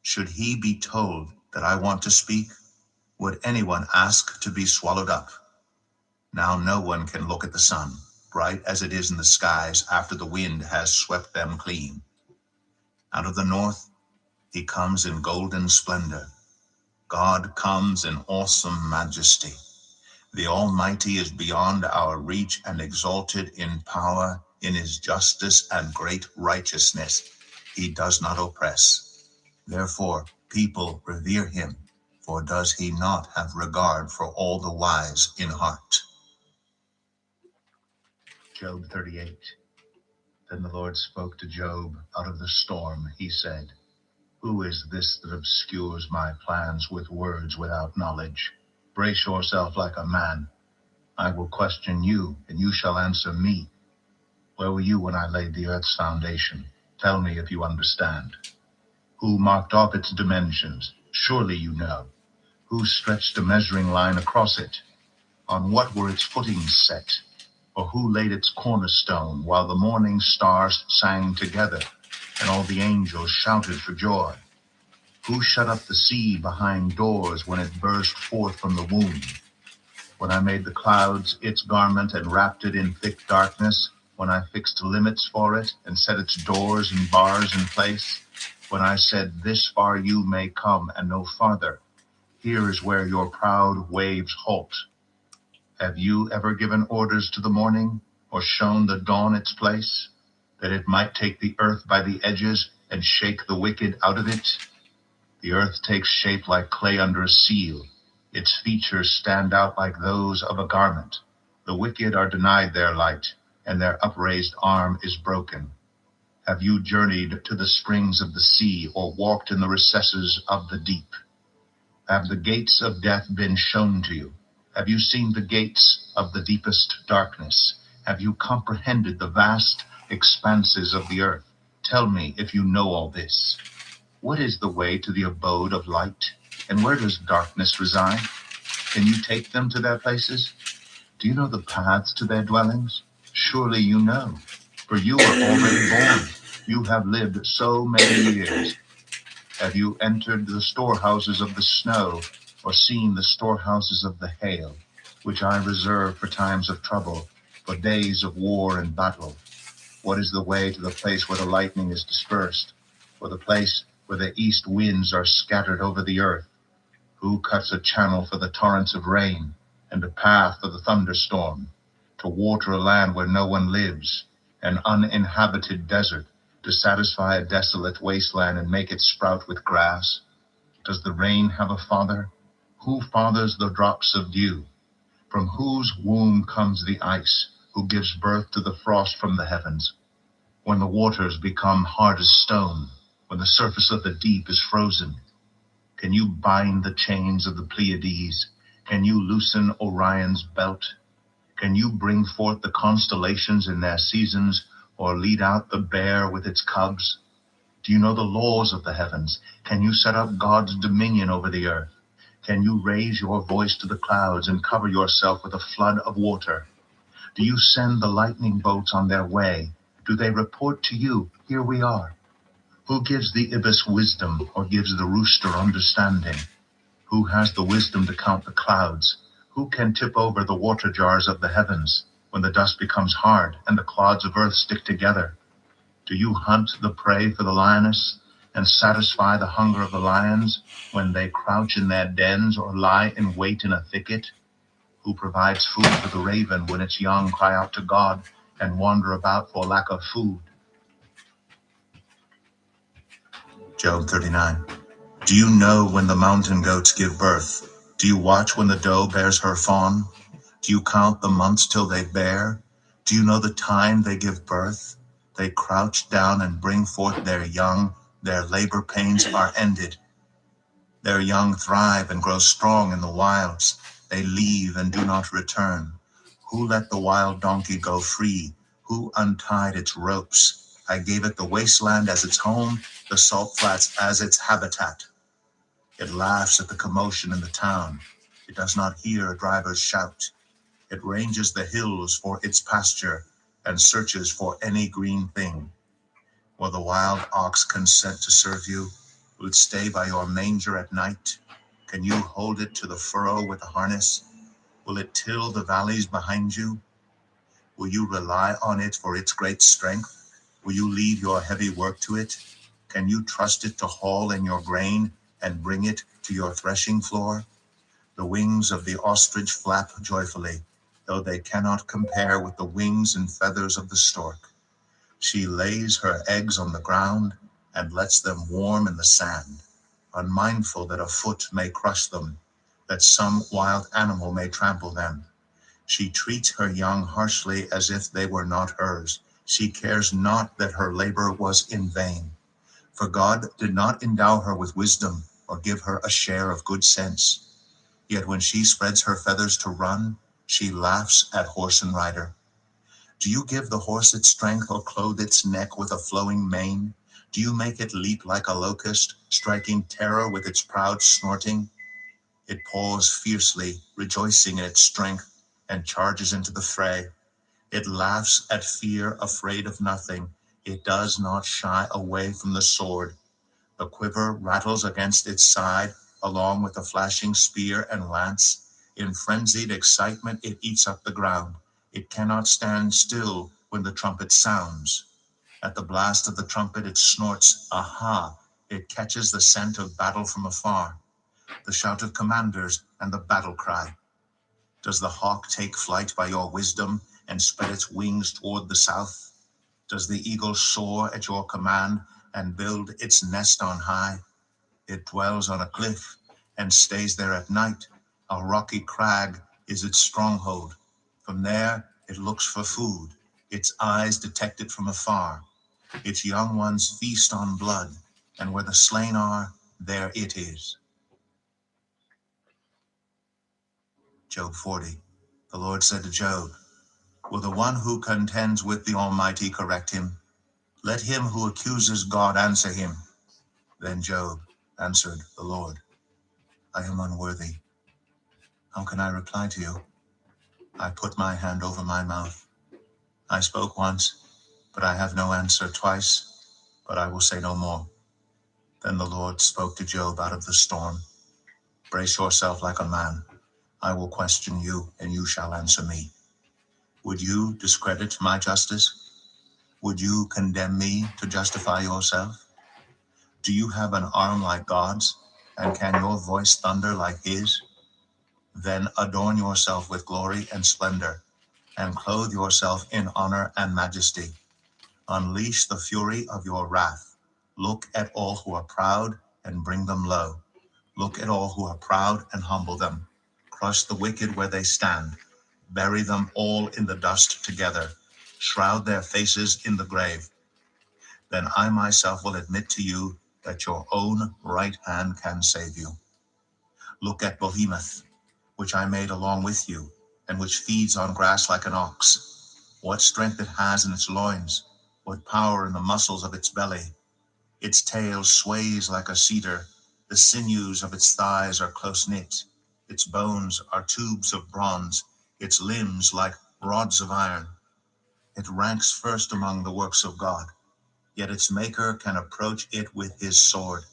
Speaker 2: Should he be told that I want to speak? Would anyone ask to be swallowed up? Now no one can look at the sun, bright as it is in the skies after the wind has swept them clean. Out of the north, he comes in golden splendor. God comes in awesome majesty. The Almighty is beyond our reach and exalted in power, in his justice and great righteousness. he does not oppress. Therefore, people revere him, for does he not have regard for all the wise in heart? Job 38. Then the Lord spoke to Job out of the storm. He said, Who is this that obscures my plans with words without knowledge? Brace yourself like a man. I will question you, and you shall answer me. Where were you when I laid the earth's foundation? Tell me if you understand. Who marked off its dimensions? Surely you know. Who stretched a measuring line across it? On what were its footings set? Or who laid its cornerstone while the morning stars sang together and all the angels shouted for joy? Who shut up the sea behind doors when it burst forth from the womb? When I made the clouds its garment and wrapped it in thick darkness, when I fixed limits for it and set its doors and bars in place, when I said, This far you may come and no farther, here is where your proud waves halt. Have you ever given orders to the morning, or shown the dawn its place, that it might take the earth by the edges and shake the wicked out of it? The earth takes shape like clay under a seal. Its features stand out like those of a garment. The wicked are denied their light, and their upraised arm is broken. Have you journeyed to the springs of the sea, or walked in the recesses of the deep? Have the gates of death been shown to you? Have you seen the gates of the deepest darkness? Have you comprehended the vast expanses of the earth? Tell me if you know all this. What is the way to the abode of light? And where does darkness reside? Can you take them to their places? Do you know the paths to their dwellings? Surely you know, for you were already born. You have lived so many years. Have you entered the storehouses of the snow, or seen the storehouses of the hail, which I reserve for times of trouble, for days of war and battle? What is the way to the place where the lightning is dispersed, or the place where the east winds are scattered over the earth? Who cuts a channel for the torrents of rain, and a path for the thunderstorm, to water a land where no one lives, an uninhabited desert, to satisfy a desolate wasteland and make it sprout with grass? Does the rain have a father? Who fathers the drops of dew? From whose womb comes the ice? Who gives birth to the frost from the heavens? When the waters become hard as stone, when the surface of the deep is frozen, can you bind the chains of the Pleiades? Can you loosen Orion's belt? Can you bring forth the constellations in their seasons, or lead out the bear with its cubs? Do you know the laws of the heavens? Can you set up God's dominion over the earth? Can you raise your voice to the clouds and cover yourself with a flood of water? Do you send the lightning bolts on their way? Do they report to you, Here we are? Who gives the ibis wisdom, or gives the rooster understanding? Who has the wisdom to count the clouds? Who can tip over the water jars of the heavens, when the dust becomes hard and the clods of earth stick together? Do you hunt the prey for the lioness, and satisfy the hunger of the lions, when they crouch in their dens or lie in wait in a thicket? Who provides food for the raven when its young cry out to God and wander about for lack of food? Job 39. Do you know when the mountain goats give birth? Do you watch when the doe bears her fawn? Do you count the months till they bear? Do you know the time they give birth? They crouch down and bring forth their young. Their labor pains are ended. Their young thrive and grow strong in the wilds. They leave and do not return. Who let the wild donkey go free? Who untied its ropes? I gave it the wasteland as its home, the salt flats as its habitat. It laughs at the commotion in the town. It does not hear a driver's shout. It ranges the hills for its pasture and searches for any green thing. Will the wild ox consent to serve you? Will it stay by your manger at night? Can you hold it to the furrow with a harness? Will it till the valleys behind you? Will you rely on it for its great strength? Will you leave your heavy work to it? Can you trust it to haul in your grain and bring it to your threshing floor? The wings of the ostrich flap joyfully, though they cannot compare with the wings and feathers of the stork. She lays her eggs on the ground and lets them warm in the sand, unmindful that a foot may crush them, that some wild animal may trample them. She treats her young harshly as if they were not hers. She cares not that her labor was in vain. For God did not endow her with wisdom or give her a share of good sense. Yet when she spreads her feathers to run, she laughs at horse and rider. Do you give the horse its strength or clothe its neck with a flowing mane? Do you make it leap like a locust, striking terror with its proud snorting? It paws fiercely, rejoicing in its strength, and charges into the fray. It laughs at fear, afraid of nothing. It does not shy away from the sword. The quiver rattles against its side, along with the flashing spear and lance. In frenzied excitement, it eats up the ground. It cannot stand still when the trumpet sounds. At the blast of the trumpet, it snorts, aha! It catches the scent of battle from afar, the shout of commanders and the battle cry. Does the hawk take flight by your wisdom and spread its wings toward the south? Does the eagle soar at your command and build its nest on high? It dwells on a cliff and stays there at night. A rocky crag is its stronghold. From there it looks for food. Its eyes detect it from afar. Its young ones feast on blood, and where the slain are, there it is. Job 40. The Lord said to Job, will the one who contends with the Almighty correct him? Let him who accuses God answer him. Then Job answered the Lord, I am unworthy. How can I reply to you? I put my hand over my mouth. I spoke once, but I have no answer, twice, but I will say no more. Then the Lord spoke to Job out of the storm. Brace yourself like a man. I will question you, and you shall answer me. Would you discredit my justice? Would you condemn me to justify yourself? Do you have an arm like God's, and can your voice thunder like his? Then adorn yourself with glory and splendor, and clothe yourself in honor and majesty. Unleash the fury of your wrath. Look at all who are proud and bring them low. Look at all who are proud and humble them. Crush the wicked where they stand. Bury them all in the dust together. Shroud their faces in the grave. Then I myself will admit to you that your own right hand can save you. Look at Behemoth, which I made along with you, and which feeds on grass like an ox. What strength it has in its loins, what power in the muscles of its belly. Its tail sways like a cedar, the sinews of its thighs are close knit. Its bones are tubes of bronze, its limbs like rods of iron. It ranks first among the works of God, yet its maker can approach it with his sword.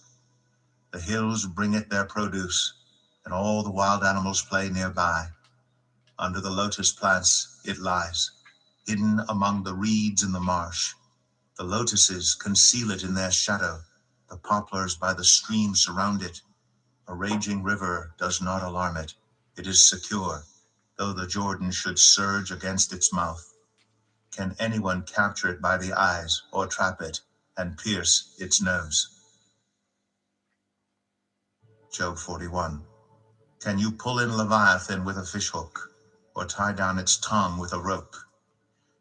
Speaker 2: The hills bring it their produce, and all the wild animals play nearby. Under the lotus plants it lies, hidden among the reeds in the marsh. The lotuses conceal it in their shadow. The poplars by the stream surround it. A raging river does not alarm it. It is secure, though the Jordan should surge against its mouth. Can anyone capture it by the eyes, or trap it and pierce its nose? Job 41. Can you pull in Leviathan with a fishhook, or tie down its tongue with a rope?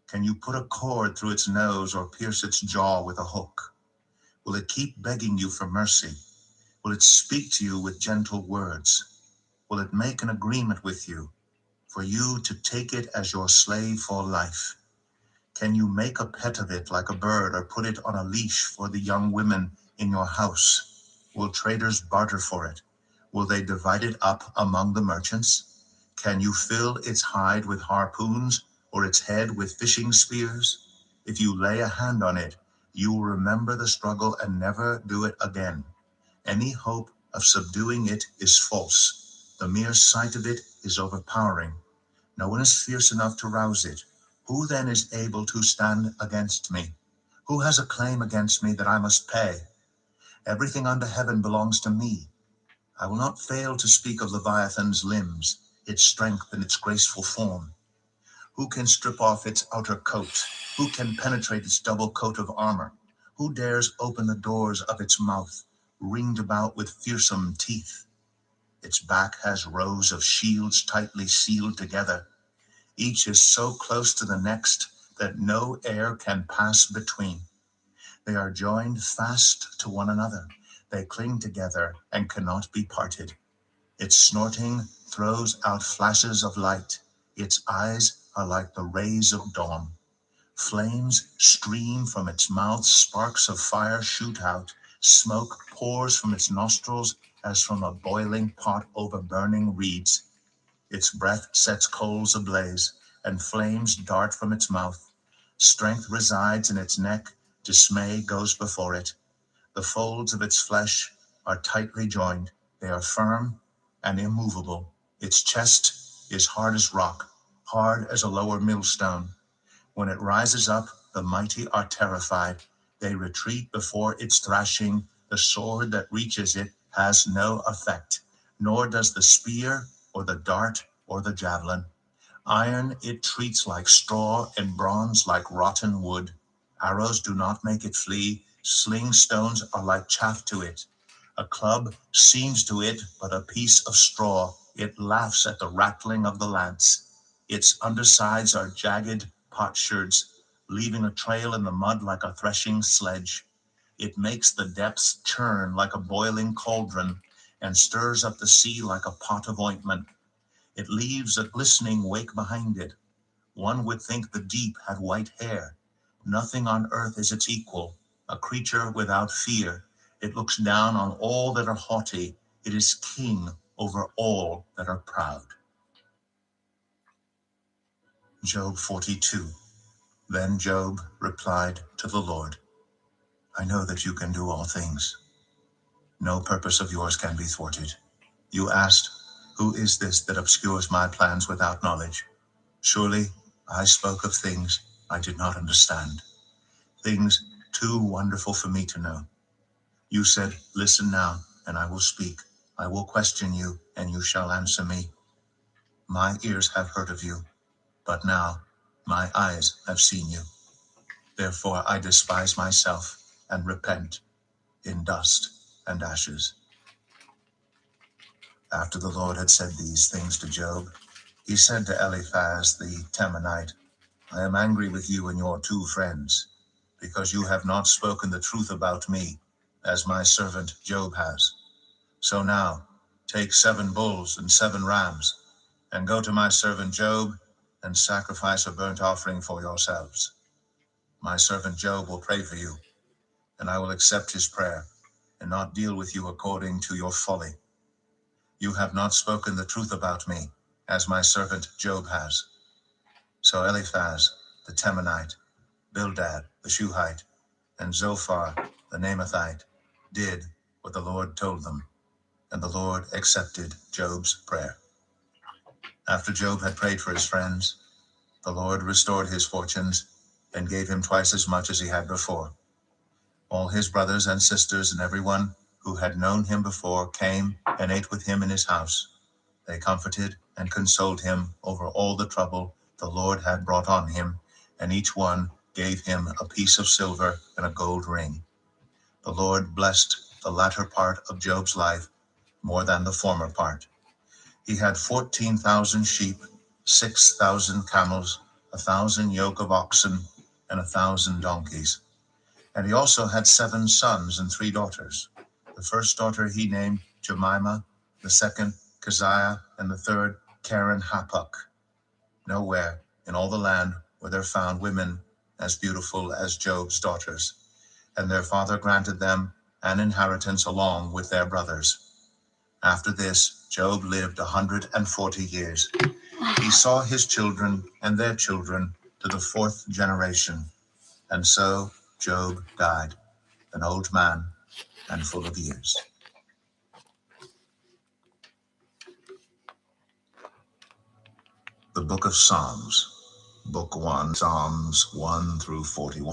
Speaker 2: Can you put a cord through its nose, or pierce its jaw with a hook? Will it keep begging you for mercy? Will it speak to you with gentle words? Will it make an agreement with you, for you to take it as your slave for life? Can you make a pet of it like a bird, or put it on a leash for the young women in your house? Will traders barter for it? Will they divide it up among the merchants? Can you fill its hide with harpoons, or its head with fishing spears? If you lay a hand on it, you will remember the struggle and never do it again. Any hope of subduing it is false. The mere sight of it is overpowering. No one is fierce enough to rouse it. Who then is able to stand against me? Who has a claim against me that I must pay? Everything under heaven belongs to me. I will not fail to speak of Leviathan's limbs, its strength and its graceful form. Who can strip off its outer coat? Who can penetrate its double coat of armor? Who dares open the doors of its mouth, ringed about with fearsome teeth? Its back has rows of shields tightly sealed together. Each is so close to the next that no air can pass between. They are joined fast to one another. They cling together and cannot be parted. Its snorting throws out flashes of light. Its eyes are like the rays of dawn. Flames stream from its mouth, sparks of fire shoot out, smoke pours from its nostrils as from a boiling pot over burning reeds. Its breath sets coals ablaze, and flames dart from its mouth. Strength resides in its neck, dismay goes before it. The folds of its flesh are tightly joined, they are firm and immovable. Its chest is hard as rock, hard as a lower millstone. When it rises up, the mighty are terrified. They retreat before its thrashing. The sword that reaches it has no effect, nor does the spear or the dart or the javelin. Iron it treats like straw, and bronze like rotten wood. Arrows do not make it flee. Sling stones are like chaff to it. A club seems to it but a piece of straw. It laughs at the rattling of the lance. Its undersides are jagged potsherds, leaving a trail in the mud like a threshing sledge. It makes the depths churn like a boiling cauldron, and stirs up the sea like a pot of ointment. It leaves a glistening wake behind it. One would think the deep had white hair. Nothing on earth is its equal, a creature without fear. It looks down on all that are haughty. It is king over all that are proud. Job 42. Then Job replied to the Lord, I know that you can do all things. No purpose of yours can be thwarted. You asked, who is this that obscures my plans without knowledge? Surely I spoke of things I did not understand, things too wonderful for me to know. You said, listen now, and I will speak. I will question you, and you shall answer me. My ears have heard of you, but now my eyes have seen you. Therefore I despise myself and repent in dust and ashes. After the Lord had said these things to Job, he said to Eliphaz the Temanite, I am angry with you and your 2 friends, because you have not spoken the truth about me, as my servant Job has. So now, take 7 bulls and 7 rams, and go to my servant Job, and sacrifice a burnt offering for yourselves. My servant Job will pray for you, and I will accept his prayer, and not deal with you according to your folly. You have not spoken the truth about me, as my servant Job has. So Eliphaz the Temanite, Bildad the Shuhite, and Zophar the Naamathite did what the Lord told them, and the Lord accepted Job's prayer. After Job had prayed for his friends, the Lord restored his fortunes and gave him twice as much as he had before. All his brothers and sisters and everyone who had known him before came and ate with him in his house. They comforted and consoled him over all the trouble the Lord had brought on him, and each one gave him a piece of silver and a gold ring. The Lord blessed the latter part of Job's life more than the former part. He had 14,000 sheep, 6,000 camels, 1,000 yoke of oxen, and 1,000 donkeys. And he also had 7 sons and 3 daughters. The first daughter he named Jemimah, the second Keziah, and the third Karen Hapuk. Nowhere in all the land were there found women as beautiful as Job's daughters, and their father granted them an inheritance along with their brothers. After this, Job lived 140 years. He saw his children and their children to the 4th generation. And so Job died, an old man and full of years. The Book of Psalms, Book 1, Psalms 1 through 41.